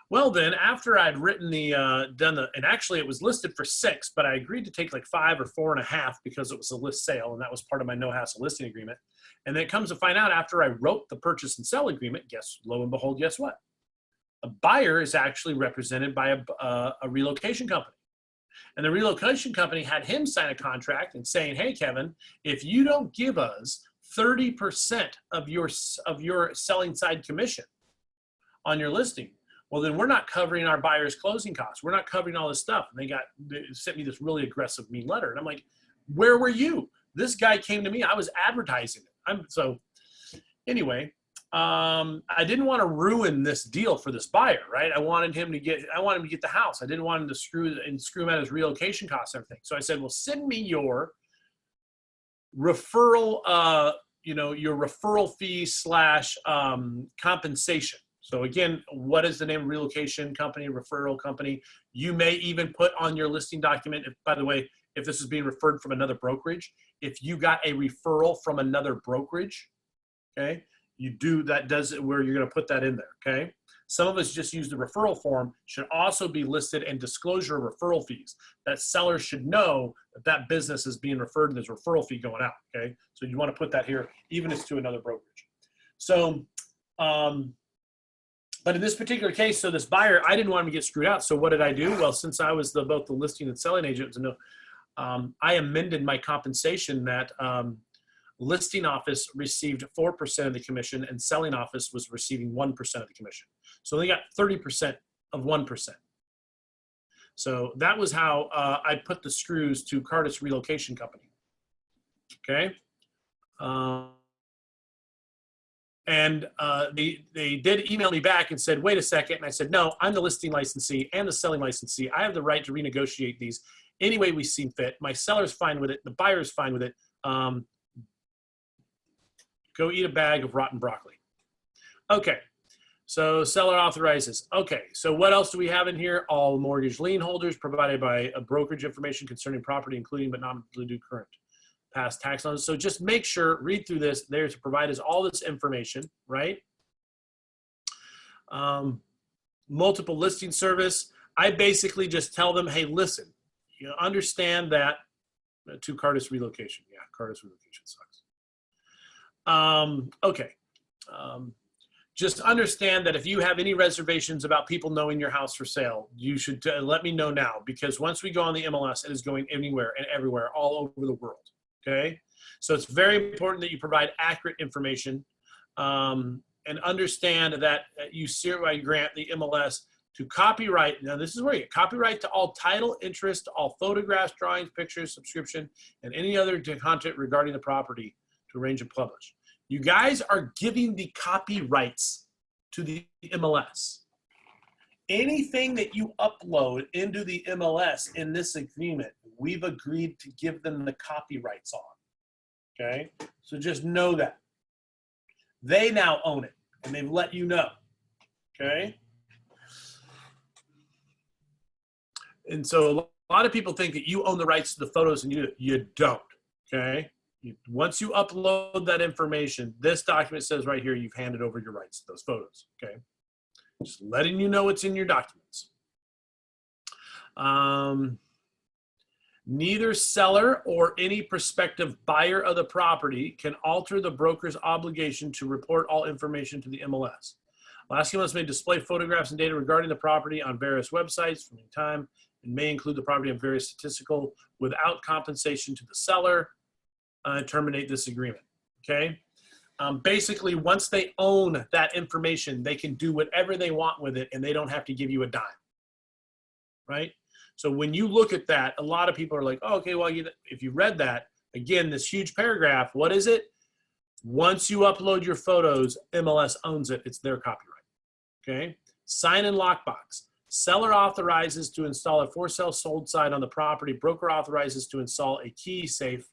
Well, then after I'd written and actually it was listed for 6, but I agreed to take like 5 or 4.5 because it was a list sale. And that was part of my no hassle listing agreement. And then it comes to find out after I wrote the purchase and sell agreement, lo and behold, guess what? A buyer is actually represented by a relocation company. And the relocation company had him sign a contract and saying, hey, Kevin, if you don't give us 30% of your selling side commission on your listing, well, then we're not covering our buyer's closing costs. We're not covering all this stuff. And they sent me this really aggressive, mean letter. And I'm like, where were you? This guy came to me. I was advertising it. Anyway, I didn't want to ruin this deal for this buyer, right? I wanted him to get the house. I didn't want him to screw him out his relocation costs and everything. So I said, well, send me your referral, your referral fee / compensation. So again, what is the name of relocation company, referral company? You may even put on your listing document, by the way, if this is being referred from another brokerage, if you got a referral from another brokerage, okay, does it where you're going to put that in there, okay? Some of us just use the referral form, should also be listed in disclosure of referral fees. That seller should know that business is being referred and there's a referral fee going out, okay? So you want to put that here, even if it's to another brokerage. So, but in this particular case, so this buyer, I didn't want him to get screwed out. So what did I do? Well, since I was both the listing and selling agent, I amended my compensation that listing office received 4% of the commission and selling office was receiving 1% of the commission. So they got 30% of 1%. So that was how I put the screws to Cardis Relocation Company. Okay. And they did email me back and said, wait a second. And I said, no, I'm the listing licensee and the selling licensee. I have the right to renegotiate these any way we see fit. My seller's fine with it. The buyer's fine with it. Go eat a bag of rotten broccoli. Okay. So seller authorizes. Okay. So what else do we have in here? All mortgage lien holders provided by a brokerage information concerning property, including but not due current past tax loans. So just make sure, read through this. There to provide us all this information, right? Multiple listing service. I basically just tell them, hey, listen, you understand that to Cardis Relocation. Yeah, Cardis Relocation sucks. Okay. Just understand that if you have any reservations about people knowing your house for sale, you should let me know now, because once we go on the MLS, it is going anywhere and everywhere, all over the world. Okay. So it's very important that you provide accurate information, and understand that you hereby grant the MLS to copyright. Now this is where you get copyright to all title, interest, all photographs, drawings, pictures, subscription, and any other content regarding the property to arrange and publish. You guys are giving the copyrights to the MLS. Anything that you upload into the MLS in this agreement, we've agreed to give them the copyrights on. Okay? So just know that. They now own it, and they've let you know. Okay? And so a lot of people think that you own the rights to the photos, and you don't. Okay? Once you upload that information, this document says right here, you've handed over your rights to those photos. Okay? Just letting you know what's in your documents. Neither seller or any prospective buyer of the property can alter the broker's obligation to report all information to the MLS. Alaska MLS may display photographs and data regarding the property on various websites from time and may include the property in various statistical without compensation to the seller. Terminate this agreement. Okay. Basically, once they own that information, they can do whatever they want with it, and they don't have to give you a dime. Right? So when you look at that, a lot of people are like, oh, okay, well, if you read that, again, this huge paragraph, what is it? Once you upload your photos, MLS owns it. It's their copyright. Okay? Sign and lockbox. Seller authorizes to install a for sale sold sign on the property. Broker authorizes to install a key safe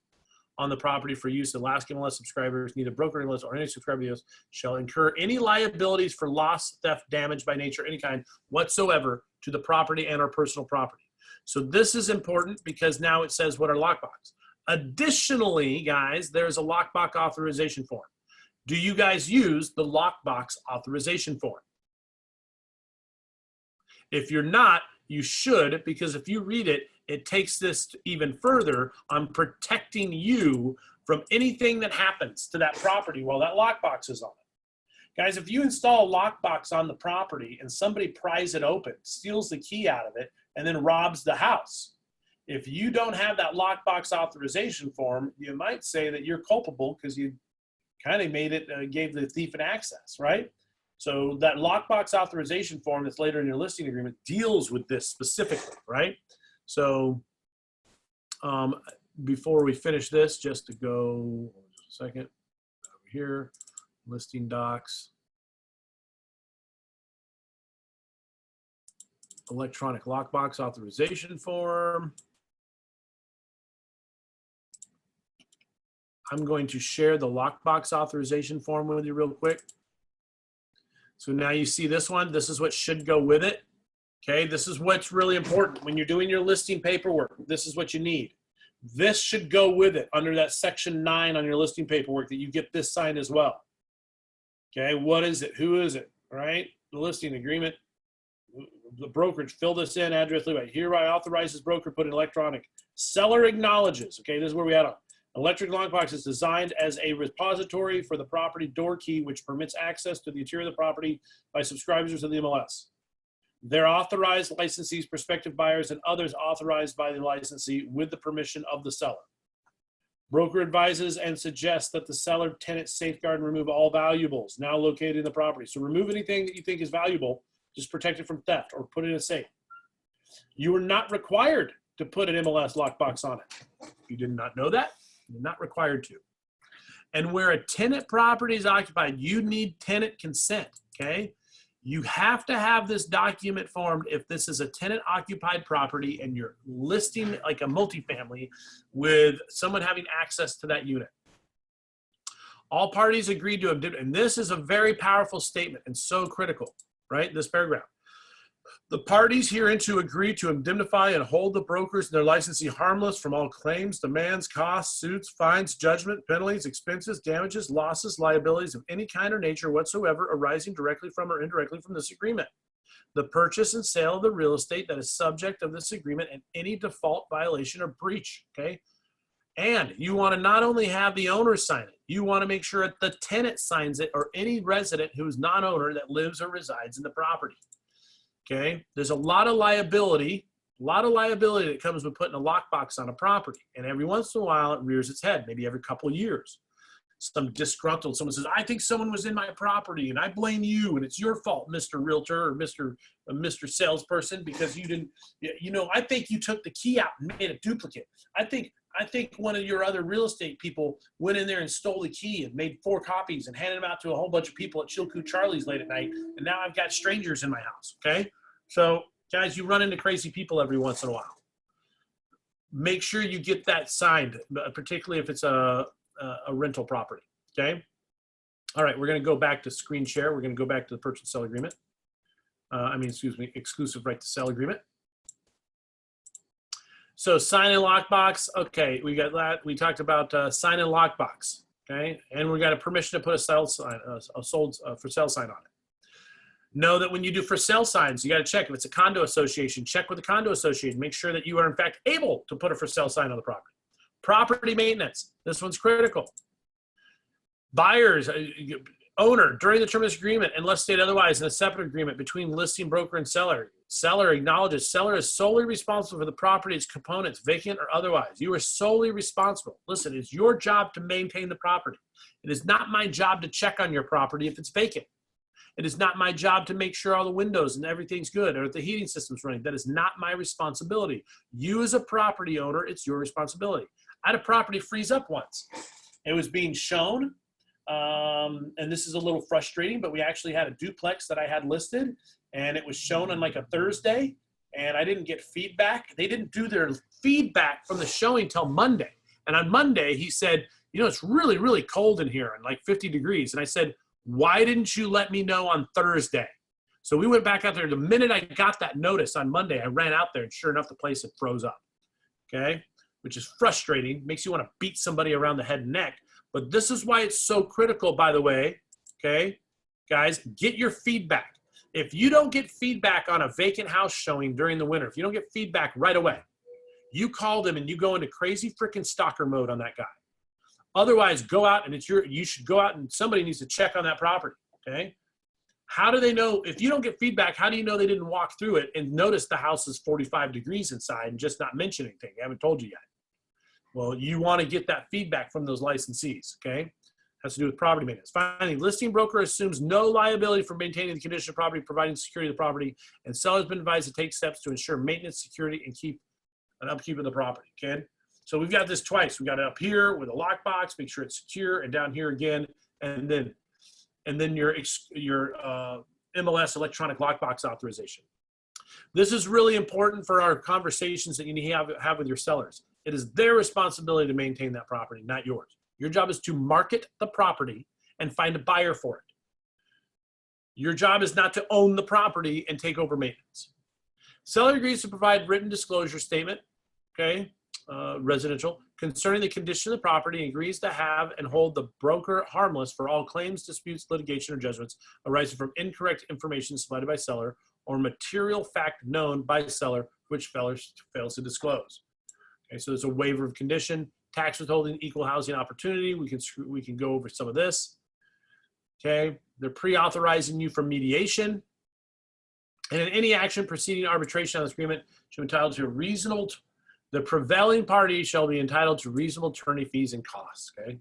on the property for use. Alaska MLS subscribers, neither broker MLS or any subscriber shall incur any liabilities for loss, theft, damage by nature, any kind whatsoever to the property and or personal property. So this is important because now it says what are lockbox. Additionally, guys, there's a lockbox authorization form. Do you guys use the lockbox authorization form? If you're not, you should, because if you read it, it takes this even further on protecting you from anything that happens to that property while that lockbox is on it. Guys, if you install a lockbox on the property and somebody pries it open, steals the key out of it, and then robs the house, if you don't have that lockbox authorization form, you might say that you're culpable because you kind of made it, gave the thief an access, right? So that lockbox authorization form that's later in your listing agreement deals with this specifically, right? So before we finish this, just to go just a second over here, listing docs, electronic lockbox authorization form. I'm going to share the lockbox authorization form with you real quick. So now you see this one. This is what should go with it. Okay, this is what's really important. When you're doing your listing paperwork, this is what you need. This should go with it under that section 9 on your listing paperwork, that you get this signed as well. Okay, what is it? Who is it? All right, the listing agreement, the brokerage, fill this in, address, leeway. Hereby authorizes broker, put in electronic. Seller acknowledges. Okay, this is where we had on. Electric lockbox is designed as a repository for the property door key, which permits access to the interior of the property by subscribers of the MLS. They're authorized licensees, prospective buyers, and others authorized by the licensee with the permission of the seller. Broker advises and suggests that the seller tenant safeguard and remove all valuables now located in the property. So remove anything that you think is valuable, just protect it from theft or put it in a safe. You are not required to put an MLS lockbox on it. If you did not know that, you're not required to. And where a tenant property is occupied, you need tenant consent, okay? You have to have this document formed if this is a tenant occupied property and you're listing like a multifamily with someone having access to that unit. All parties agreed to, and this is a very powerful statement and so critical, right? This paragraph. The parties hereinto agree to indemnify and hold the brokers and their licensee harmless from all claims, demands, costs, suits, fines, judgment, penalties, expenses, damages, losses, liabilities of any kind or nature whatsoever arising directly from or indirectly from this agreement. The purchase and sale of the real estate that is subject of this agreement and any default, violation, or breach, okay? And you want to not only have the owner sign it, you want to make sure that the tenant signs it or any resident who is non-owner that lives or resides in the property. Okay, there's a lot of liability that comes with putting a lockbox on a property. And every once in a while, it rears its head, maybe every couple of years. Some disgruntled, someone says, I think someone was in my property and I blame you and it's your fault, Mr. Realtor or Mr. Salesperson, because you didn't, you know, I think you took the key out and made a duplicate. I think one of your other real estate people went in there and stole the key and made 4 copies and handed them out to a whole bunch of people at Chilkoot Charlie's late at night. And now I've got strangers in my house, okay? So guys, you run into crazy people every once in a while. Make sure you get that signed, particularly if it's a rental property, okay? All right, we're gonna go back to screen share. We're gonna go back to the purchase and sale agreement. Exclusive right to sell agreement. So sign in lockbox, okay, we got that. We talked about sign in lockbox, okay? And we got a permission to put a sell sign, a sold for sale sign on it. Know that when you do for sale signs, you got to check if it's a condo association, check with the condo association, make sure that you are in fact able to put a for sale sign on the property. Property maintenance, this one's critical. Buyers, owner, during the term of this agreement, unless stated otherwise in a separate agreement between listing broker and seller. Seller acknowledges seller is solely responsible for the property, its components, vacant or otherwise. You are solely responsible. Listen, it's your job to maintain the property. It is not my job to check on your property if it's vacant. It is not my job to make sure all the windows and everything's good or the heating system's running. That is not my responsibility. You as a property owner, it's your responsibility. I had a property freeze up once. It was being shown, and this is a little frustrating, but we actually had a duplex that I had listed, and it was shown on like a Thursday, and I didn't get feedback. They didn't do their feedback from the showing till Monday. And on Monday, he said, you know, it's really, really cold in here and like 50 degrees. And I said, why didn't you let me know on Thursday? So we went back out there. The minute I got that notice on Monday, I ran out there, and sure enough, the place had froze up, okay? Which is frustrating, makes you want to beat somebody around the head and neck. But this is why it's so critical, by the way, okay? Guys, get your feedback. If you don't get feedback on a vacant house showing during the winter, if you don't get feedback right away, you call them and you go into crazy freaking stalker mode on that guy. Otherwise, go out and you should go out and somebody needs to check on that property, okay? How do they know, if you don't get feedback, how do you know they didn't walk through it and notice the house is 45 degrees inside and just not mention anything? I haven't told you yet. Well, you want to get that feedback from those licensees, okay? Has to do with property maintenance. Finally, listing broker assumes no liability for maintaining the condition of property, providing security of the property, and seller has been advised to take steps to ensure maintenance, security, and keep an upkeep of the property, okay? So we've got this twice. We got it up here with a lockbox, make sure it's secure, and down here again, and then your MLS electronic lockbox authorization. This is really important for our conversations that you need to have with your sellers. It is their responsibility to maintain that property, not yours. Your job is to market the property and find a buyer for it. Your job is not to own the property and take over maintenance. Seller agrees to provide written disclosure statement, okay, residential, concerning the condition of the property, and agrees to have and hold the broker harmless for all claims, disputes, litigation, or judgments arising from incorrect information supplied by seller or material fact known by seller which fails to disclose. Okay, so there's a waiver of condition, tax withholding, equal housing opportunity. We can go over some of this. Okay, they're pre-authorizing you for mediation. And in any action preceding arbitration on this agreement should be entitled to a reasonable The prevailing party shall be entitled to reasonable attorney fees and costs, okay?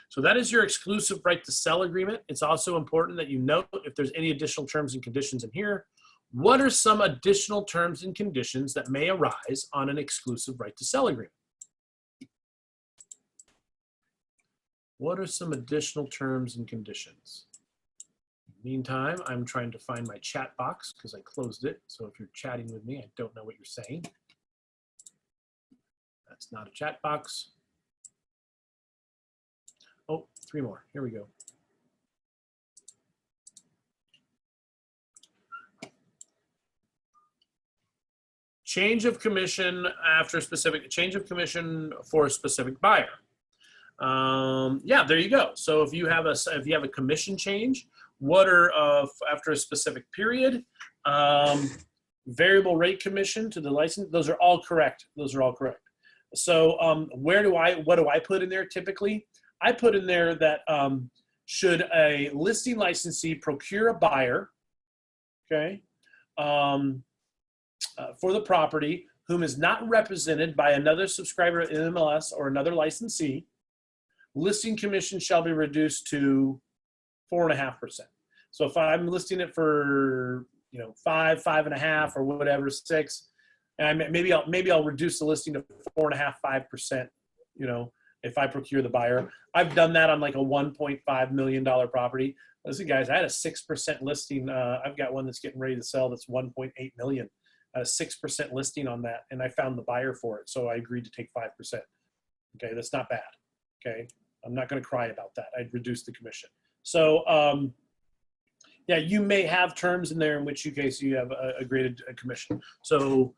So that is your exclusive right to sell agreement. It's also important that you note if there's any additional terms and conditions in here. What are some additional terms and conditions that may arise on an exclusive right to sell agreement? What are some additional terms and conditions? Meantime, I'm trying to find my chat box because I closed it. So if you're chatting with me, I don't know what you're saying. That's not a chat box. Oh, 3 more. Here we go. Change of commission after a specific, change of commission for a specific buyer. Yeah, there you go. So if you have a commission change, what are after a specific period, variable rate commission to the license, those are all correct. Those are all correct. So what do I put in there typically? I put in there that should a listing licensee procure a buyer, okay, for the property whom is not represented by another subscriber in MLS or another licensee, listing commission shall be reduced to 4.5%. So if I'm listing it for 5, 5.5, or whatever, 6, and maybe I'll reduce the listing to 4.5, 5%. If I procure the buyer. I've done that on like a $1.5 million property. Listen, guys, I had a 6% listing. I've got one that's getting ready to sell that's 1.8 million. I had a 6% listing on that, and I found the buyer for it, so I agreed to take 5%. Okay, that's not bad. Okay, I'm not going to cry about that. I'd reduce the commission. So, yeah, you may have terms in there in which you have agreed a commission. So,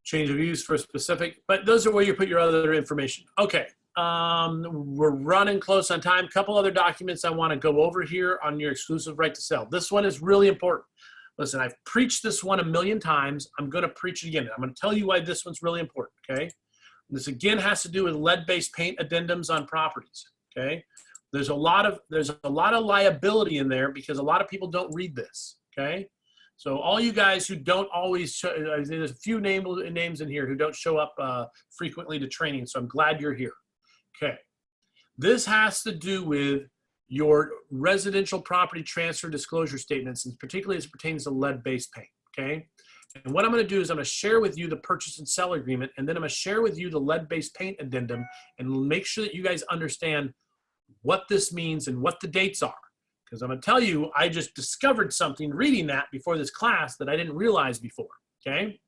change of use for specific, but those are where you put your other information. Okay, we're running close on time. Couple other documents I want to go over here on your exclusive right to sell. This one is really important. Listen, I've preached this one a million times. I'm going to preach it again. I'm going to tell you why this one's really important, okay? This again has to do with lead-based paint addendums on properties, okay? There's a lot of liability in there because a lot of people don't read this, okay? So all you guys who don't always, there's a few names in here who don't show up frequently to training, so I'm glad you're here. Okay, this has to do with your residential property transfer disclosure statements, and particularly as it pertains to lead-based paint, okay? And what I'm gonna do is I'm gonna share with you the purchase and sell agreement, and then I'm gonna share with you the lead-based paint addendum, and make sure that you guys understand what this means and what the dates are. Because I'm going to tell you, I just discovered something reading that before this class that I didn't realize before, okay?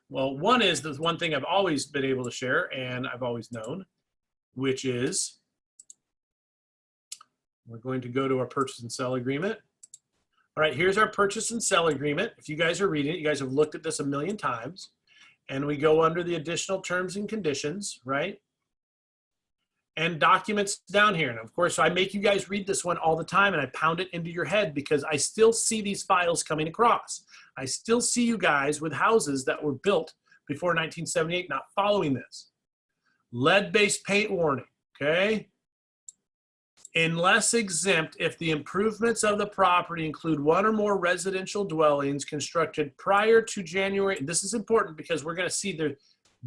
Well, one is the one thing I've always been able to share and I've always known, which is we're going to go to our purchase and sell agreement. All right, here's our purchase and sell agreement. If you guys are reading it, you guys have looked at this a million times. And we go under the additional terms and conditions, right? And documents down here. And of course, I make you guys read this one all the time and I pound it into your head because I still see these files coming across. I still see you guys with houses that were built before 1978 not following this. Lead-based paint warning, okay? Unless exempt if the improvements of the property include one or more residential dwellings constructed prior to January. This is important because we're going to see there.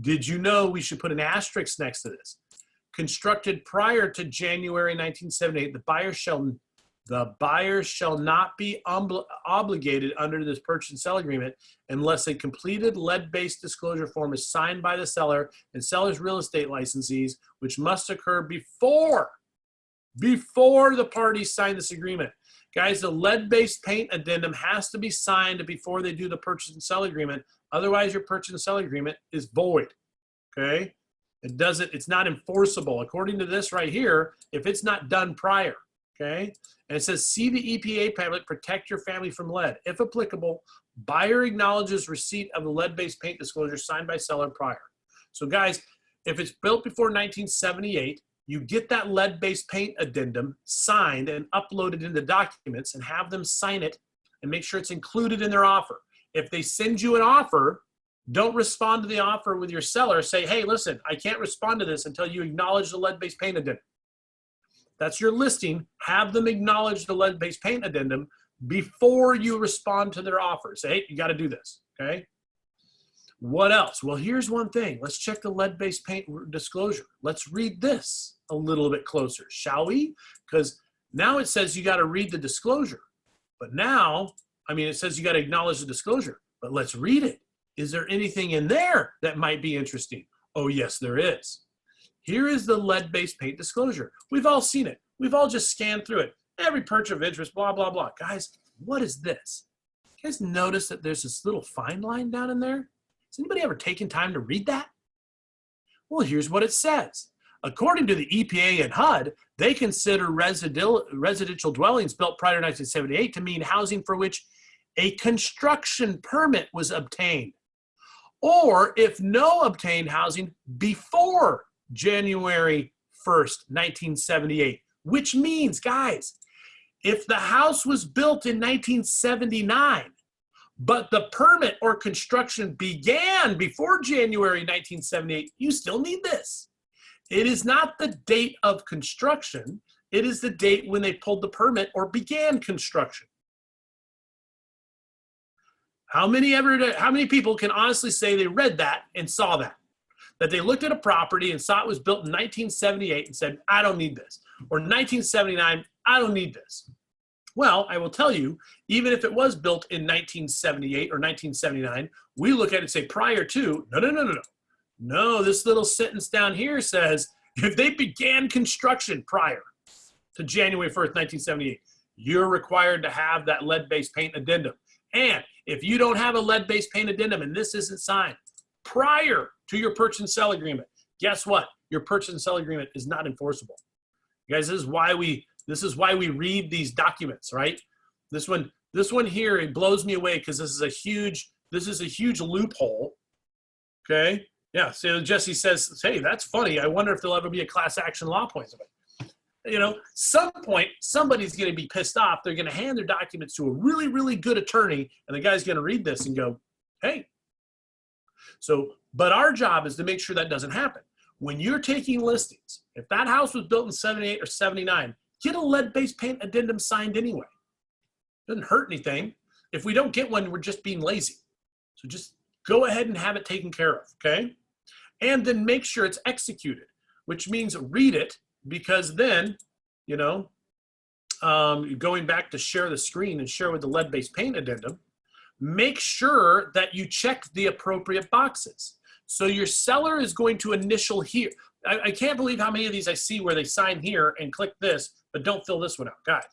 Did you know we should put an asterisk next to this? Constructed prior to January 1978, the buyer shall not be obligated under this purchase and sell agreement unless a completed lead-based disclosure form is signed by the seller and seller's real estate licensees, which must occur before the parties sign this agreement. Guys, the lead-based paint addendum has to be signed before they do the purchase and sell agreement. Otherwise, your purchase and sell agreement is void, okay? It's not enforceable. According to this right here, if it's not done prior, okay? And it says, see the EPA pamphlet, protect your family from lead. If applicable, buyer acknowledges receipt of the lead-based paint disclosure signed by seller prior. So guys, if it's built before 1978, you get that lead-based paint addendum signed and uploaded into documents and have them sign it and make sure it's included in their offer. If they send you an offer, don't respond to the offer with your seller. Say, hey, listen, I can't respond to this until you acknowledge the lead-based paint addendum. That's your listing. Have them acknowledge the lead-based paint addendum before you respond to their offer. Say, hey, you got to do this, okay? What else? Well, here's one thing. Let's check the lead-based paint disclosure. Let's read this a little bit closer, shall we? Because now it says you got to read the disclosure. But now, I mean, it says you got to acknowledge the disclosure, but let's read it. Is there anything in there that might be interesting? Oh, yes, there is. Here is the lead-based paint disclosure. We've all seen it. We've all just scanned through it. Every perch of interest, blah, blah, blah. Guys, what is this? You guys notice that there's this little fine line down in there? Has anybody ever taken time to read that? Well, here's what it says. According to the EPA and HUD, they consider residential dwellings built prior to 1978 to mean housing for which a construction permit was obtained, or if no obtained housing before January 1st, 1978, which means, guys, if the house was built in 1979, but the permit or construction began before January 1978, you still need this. It is not the date of construction. It is the date when they pulled the permit or began construction. How many people can honestly say they read that and saw that? That they looked at a property and saw it was built in 1978 and said, I don't need this. Or 1979, I don't need this. Well, I will tell you, even if it was built in 1978 or 1979, we look at it and say prior to, no. No, this little sentence down here says, if they began construction prior to January 1st, 1978, you're required to have that lead-based paint addendum. And if you don't have a lead-based paint addendum and this isn't signed prior to your purchase and sell agreement, guess what? Your purchase and sell agreement is not enforceable. You guys, this is why we read these documents, right? This one here, it blows me away because this is a huge loophole. Okay. Yeah. So Jesse says, hey, that's funny. I wonder if there'll ever be a class action law point of it. You know, some point, somebody's going to be pissed off. They're going to hand their documents to a really, really good attorney, and the guy's going to read this and go, hey. So, but our job is to make sure that doesn't happen. When you're taking listings, if that house was built in 78 or 79, get a lead-based paint addendum signed anyway. Doesn't hurt anything. If we don't get one, we're just being lazy. So just go ahead and have it taken care of, okay? And then make sure it's executed, which means read it, because then, you know, going back to share the screen and share with the lead-based paint addendum, make sure that you check the appropriate boxes. So your seller is going to initial here. I can't believe how many of these I see where they sign here and click this, but don't fill this one out. Guys,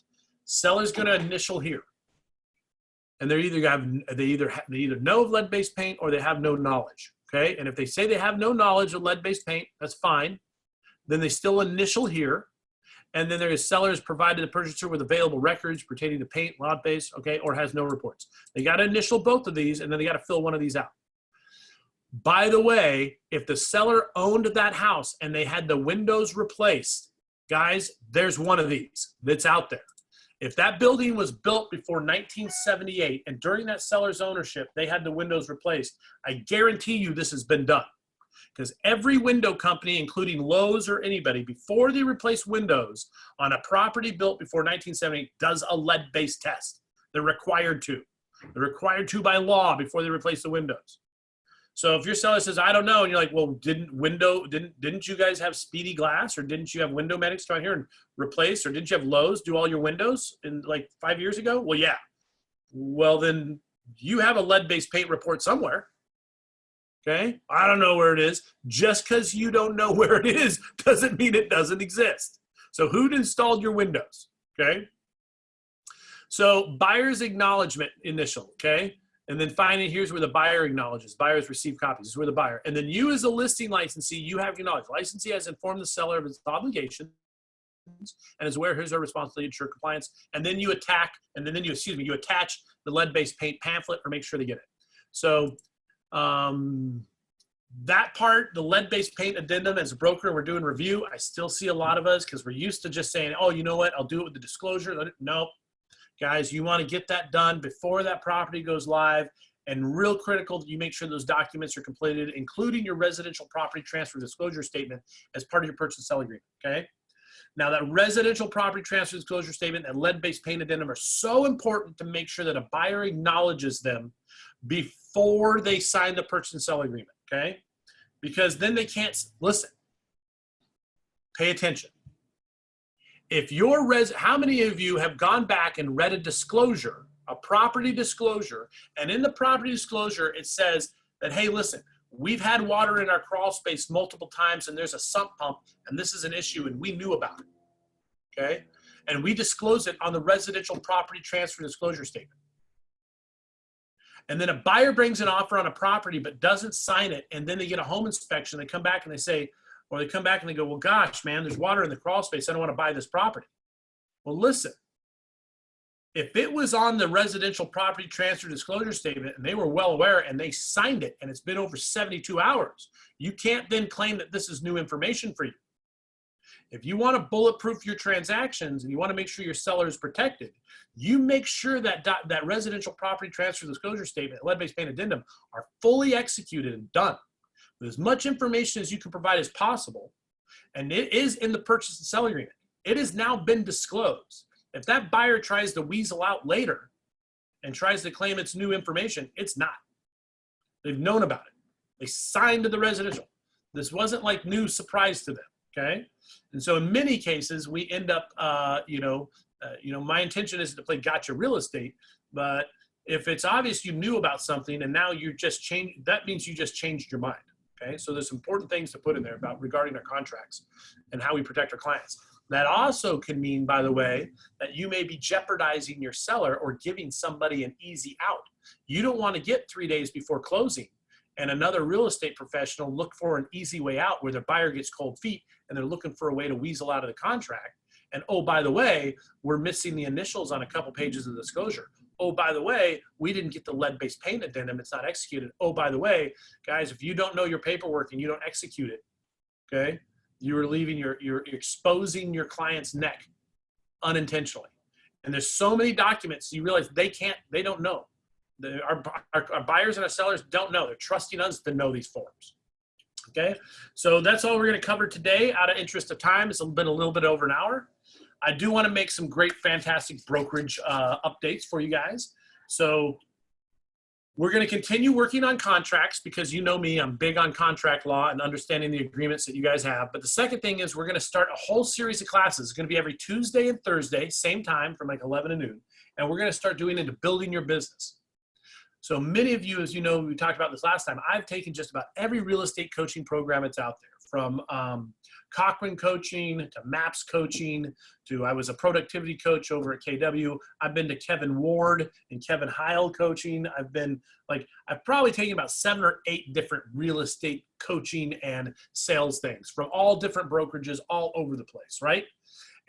seller's going to initial here. And they either know of lead-based paint or they have no knowledge, okay? And if they say they have no knowledge of lead-based paint, that's fine. Then they still initial here. And then their seller has provided the purchaser with available records pertaining to paint, lot base, okay, or has no reports. They got to initial both of these, and then they got to fill one of these out. By the way, if the seller owned that house and they had the windows replaced, guys, there's one of these that's out there. If that building was built before 1978 and during that seller's ownership, they had the windows replaced, I guarantee you this has been done. Because every window company, including Lowe's or anybody, before they replace windows on a property built before 1978, does a lead-based test. They're required to. They're required to by law before they replace the windows. So if your seller says, I don't know, and you're like, well, didn't you guys have Speedy Glass, or didn't you have Window Medics come here and replace, or didn't you have Lowe's do all your windows in like 5 years ago? Well, yeah. Well, then you have a lead-based paint report somewhere. Okay, I don't know where it is. Just because you don't know where it is doesn't mean it doesn't exist. So who'd installed your windows? Okay. So buyer's acknowledgement initial, okay? And then finally, here's where the buyer acknowledges. Buyers receive copies. This is where the buyer. And then you as a listing licensee, you have your knowledge. Licensee has informed the seller of his obligations and is aware his or responsibility to ensure compliance. And then you attach the lead-based paint pamphlet or make sure they get it. So that part, the lead-based paint addendum, as a broker, we're doing review. I still see a lot of us because we're used to just saying, oh, you know what? I'll do it with the disclosure. No, guys, you want to get that done before that property goes live, and real critical that you make sure those documents are completed, including your residential property transfer disclosure statement as part of your purchase and sell agreement, okay? Now that residential property transfer disclosure statement and lead-based paint addendum are so important to make sure that a buyer acknowledges them before they sign the purchase and sell agreement, okay? Because then they can't, listen, pay attention. If your how many of you have gone back and read a disclosure, a property disclosure, and in the property disclosure, it says that, hey, listen, we've had water in our crawl space multiple times and there's a sump pump and this is an issue and we knew about it, okay? And we disclose it on the residential property transfer disclosure statement. And then a buyer brings an offer on a property but doesn't sign it, and then they get a home inspection, they come back and they say, or they come back and they go, well, gosh, man, there's water in the crawl space, I don't want to buy this property. Well, listen, if it was on the residential property transfer disclosure statement and they were well aware and they signed it and it's been over 72 hours, you can't then claim that this is new information for you. If you want to bulletproof your transactions and you want to make sure your seller is protected, you make sure that that residential property transfer disclosure statement, lead-based paint addendum, are fully executed and done with as much information as you can provide as possible. And it is in the purchase and sell agreement. It has now been disclosed. If that buyer tries to weasel out later and tries to claim it's new information, it's not. They've known about it. They signed to the residential. This wasn't like new surprise to them, okay? And so in many cases, we end up, my intention isn't to play gotcha real estate, but if it's obvious you knew about something and now you just changed, that means you just changed your mind, okay? So there's important things to put in there about regarding our contracts and how we protect our clients. That also can mean, by the way, that you may be jeopardizing your seller or giving somebody an easy out. You don't want to get 3 days before closing and another real estate professional look for an easy way out where the buyer gets cold feet and they're looking for a way to weasel out of the contract. And oh, by the way, we're missing the initials on a couple pages of the disclosure. Oh, by the way, we didn't get the lead-based paint addendum. It's not executed. Oh, by the way, guys, if you don't know your paperwork and you don't execute it, okay, you're exposing your client's neck unintentionally. And there's so many documents, you realize they don't know. Our buyers and our sellers don't know. They're trusting us to know these forms. Okay, so that's all we're going to cover today out of interest of time. It's been a little bit over an hour. I do want to make some great, fantastic brokerage updates for you guys. So we're going to continue working on contracts because you know me, I'm big on contract law and understanding the agreements that you guys have. But the second thing is we're going to start a whole series of classes. It's going to be every Tuesday and Thursday, same time from like 11 to noon. And we're going to start doing into building your business. So many of you, as you know, we talked about this last time, I've taken just about every real estate coaching program that's out there, from Cochrane coaching to MAPS coaching to I was a productivity coach over at KW. I've been to Kevin Ward and Kevin Heil coaching. I've probably taken about 7 or 8 different real estate coaching and sales things from all different brokerages all over the place, right?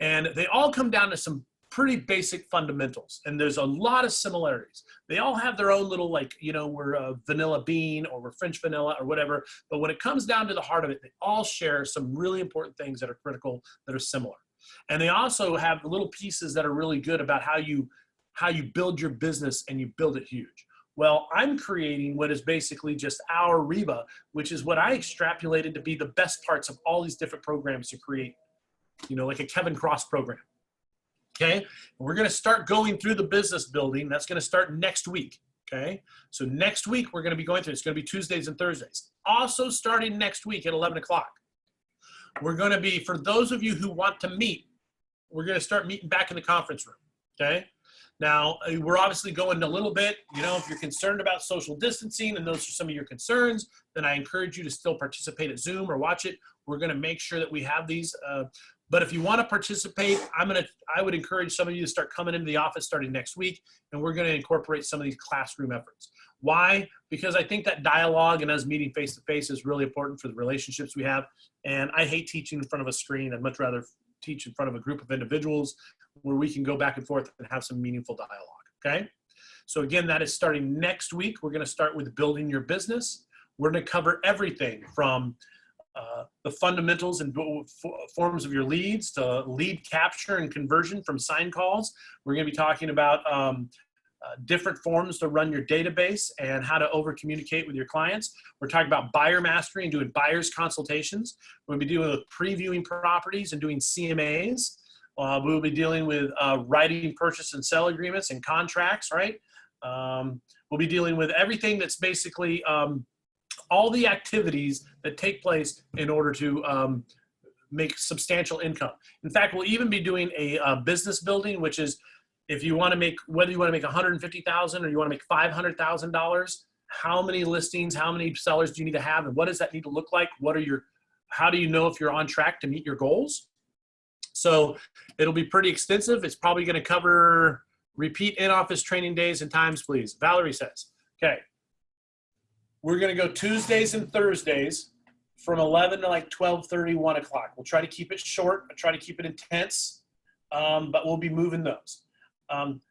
And they all come down to some pretty basic fundamentals, and there's a lot of similarities. They all have their own little, we're vanilla bean or we're French vanilla or whatever, but when it comes down to the heart of it, they all share some really important things that are critical, that are similar. And they also have little pieces that are really good about how you build your business and you build it huge. Well, I'm creating what is basically just our REBA, which is what I extrapolated to be the best parts of all these different programs to create, like a Kevin Cross program. Okay, and we're going to start going through the business building. That's going to start next week. Okay, so next week we're going to be going through. It's going to be Tuesdays and Thursdays. Also starting next week at 11 o'clock. We're going to be, for those of you who want to meet, we're going to start meeting back in the conference room. Okay, now we're obviously going a little bit, if you're concerned about social distancing and those are some of your concerns, then I encourage you to still participate at Zoom or watch it. We're going to make sure that we have these. But if you want to participate, I would encourage some of you to start coming into the office starting next week, and we're going to incorporate some of these classroom efforts. Why? Because I think that dialogue and us meeting face-to-face is really important for the relationships we have. And I hate teaching in front of a screen. I'd much rather teach in front of a group of individuals where we can go back and forth and have some meaningful dialogue, okay? So again, that is starting next week. We're going to start with building your business. We're going to cover everything from the fundamentals and forms of your leads to lead capture and conversion from sign calls. We're going to be talking about different forms to run your database and how to over communicate with your clients. We're talking about buyer mastery and doing buyers consultations. We'll be dealing with previewing properties and doing CMAs. We'll be dealing with writing purchase and sell agreements and contracts, right? We'll be dealing with everything that's basically all the activities that take place in order to make substantial income. In fact, we'll even be doing a business building, which is if you want to make, whether you want to make $150,000 or you want to make $500,000, how many listings, how many sellers do you need to have, and what does that need to look like? How do you know if you're on track to meet your goals? So it'll be pretty extensive. It's probably going to cover repeat in-office training days and times, please. Valerie says, okay. We're going to go Tuesdays and Thursdays from 11 to like 12:30, 1 o'clock. We'll try to keep it short. I'll try to keep it intense, but we'll be moving those.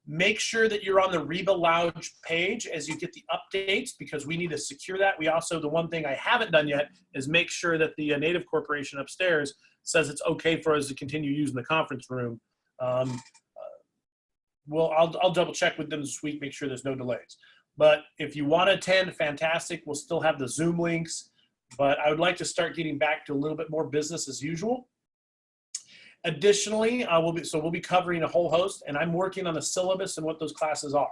Make sure that you're on the REBA Lounge page as you get the updates, because we need to secure that. We also, the one thing I haven't done yet is make sure that the Native Corporation upstairs says it's okay for us to continue using the conference room. I'll double check with them this week, make sure there's no delays. But if you want to attend, fantastic. We'll still have the Zoom links, but I would like to start getting back to a little bit more business as usual. Additionally, we'll be covering a whole host, and I'm working on the syllabus and what those classes are.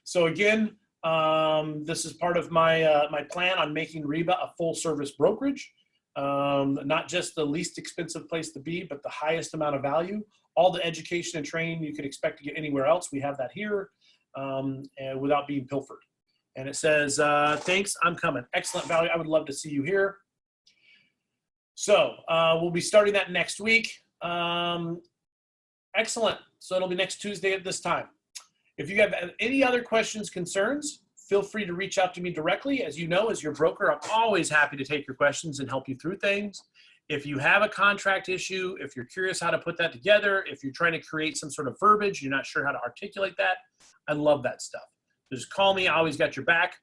So again, this is part of my my plan on making REBA a full-service brokerage, not just the least expensive place to be, but the highest amount of value. All the education and training you could expect to get anywhere else, we have that here, and without being pilfered. And it says, thanks, I'm coming. Excellent value. I would love to see you here. So we'll be starting that next week. Excellent. So it'll be next Tuesday at this time. If you have any other questions, concerns, feel free to reach out to me directly. As you know, as your broker, I'm always happy to take your questions and help you through things. If you have a contract issue, if you're curious how to put that together, if you're trying to create some sort of verbiage, you're not sure how to articulate that, I love that stuff. Just call me. I always got your back.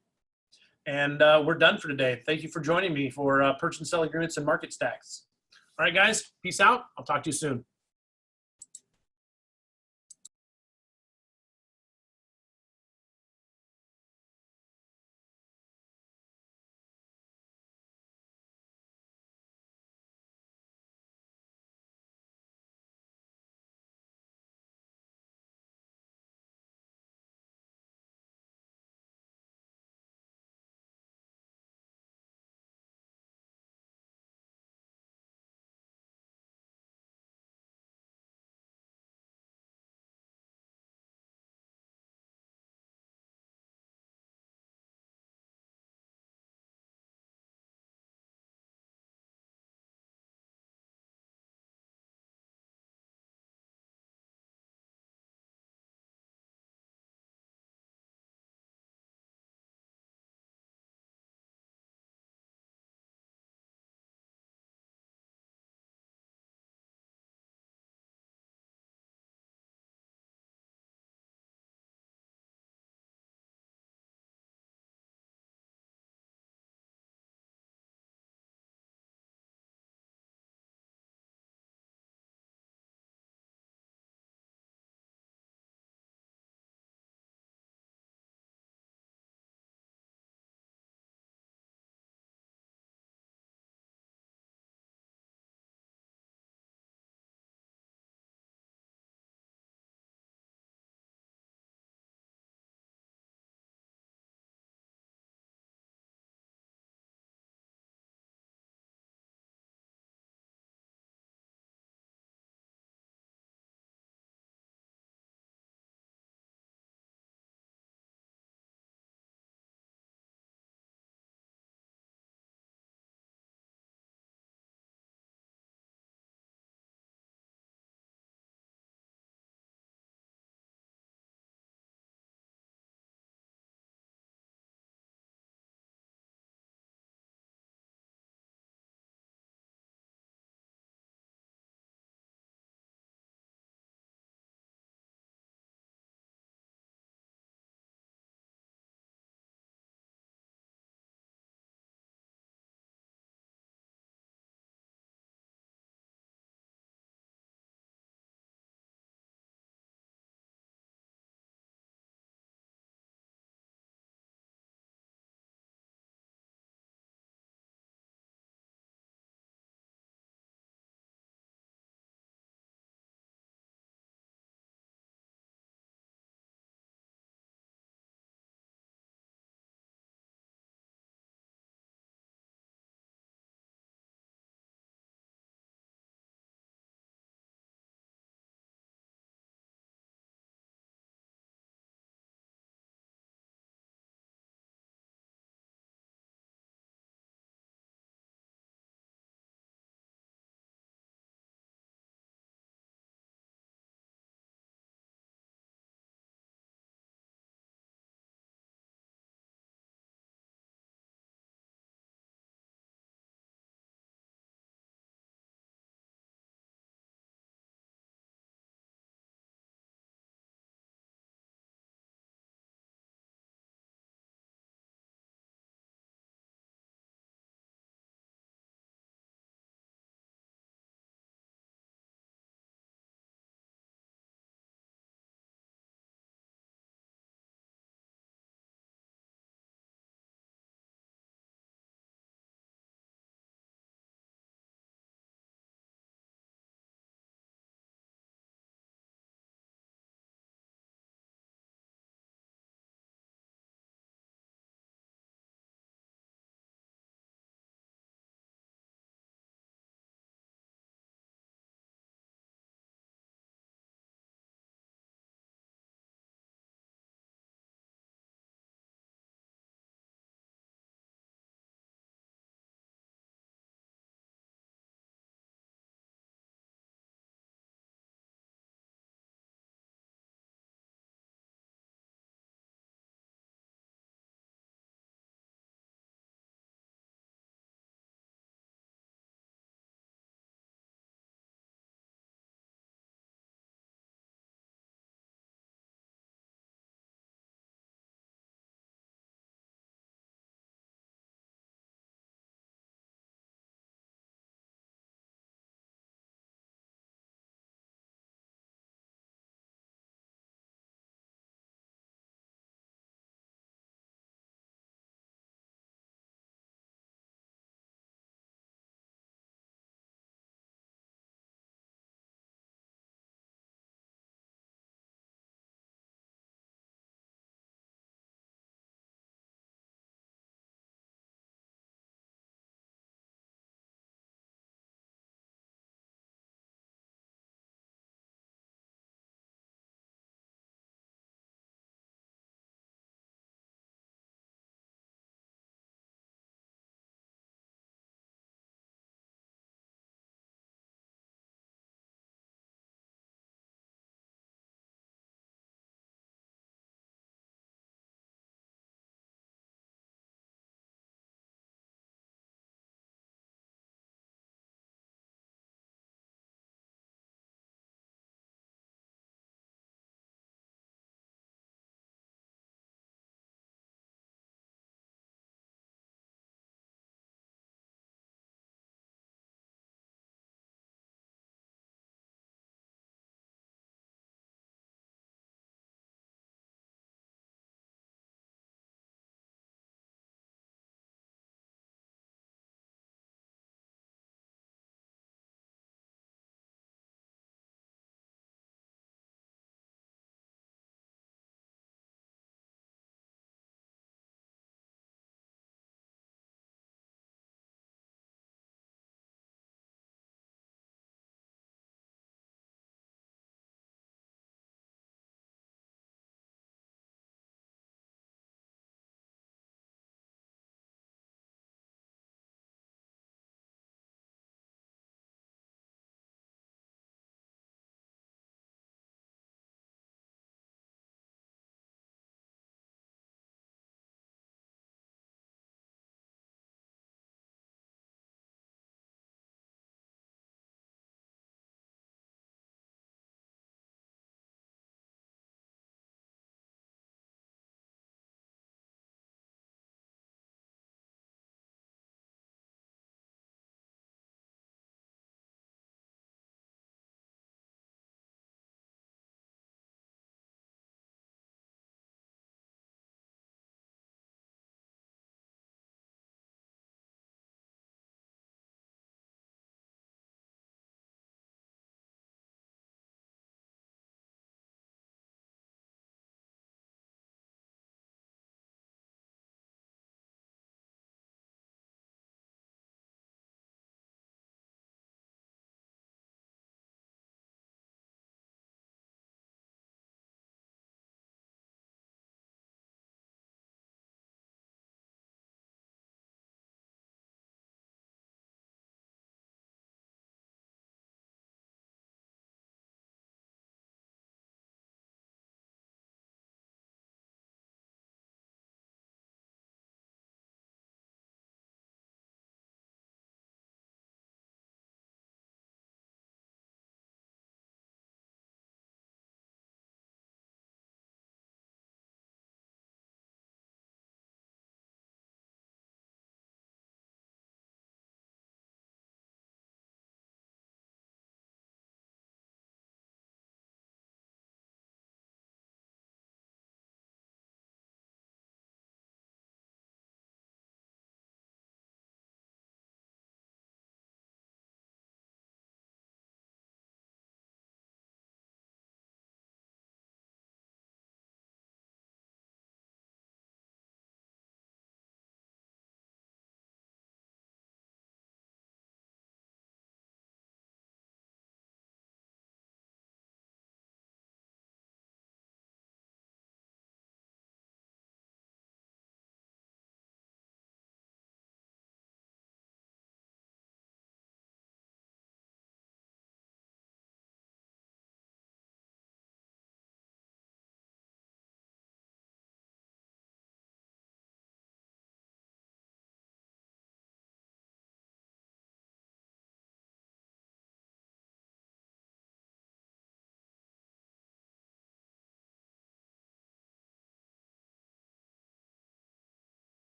And we're done for today. Thank you for joining me for Purchase and Sell Agreements and Market Stacks. All right, guys, peace out. I'll talk to you soon.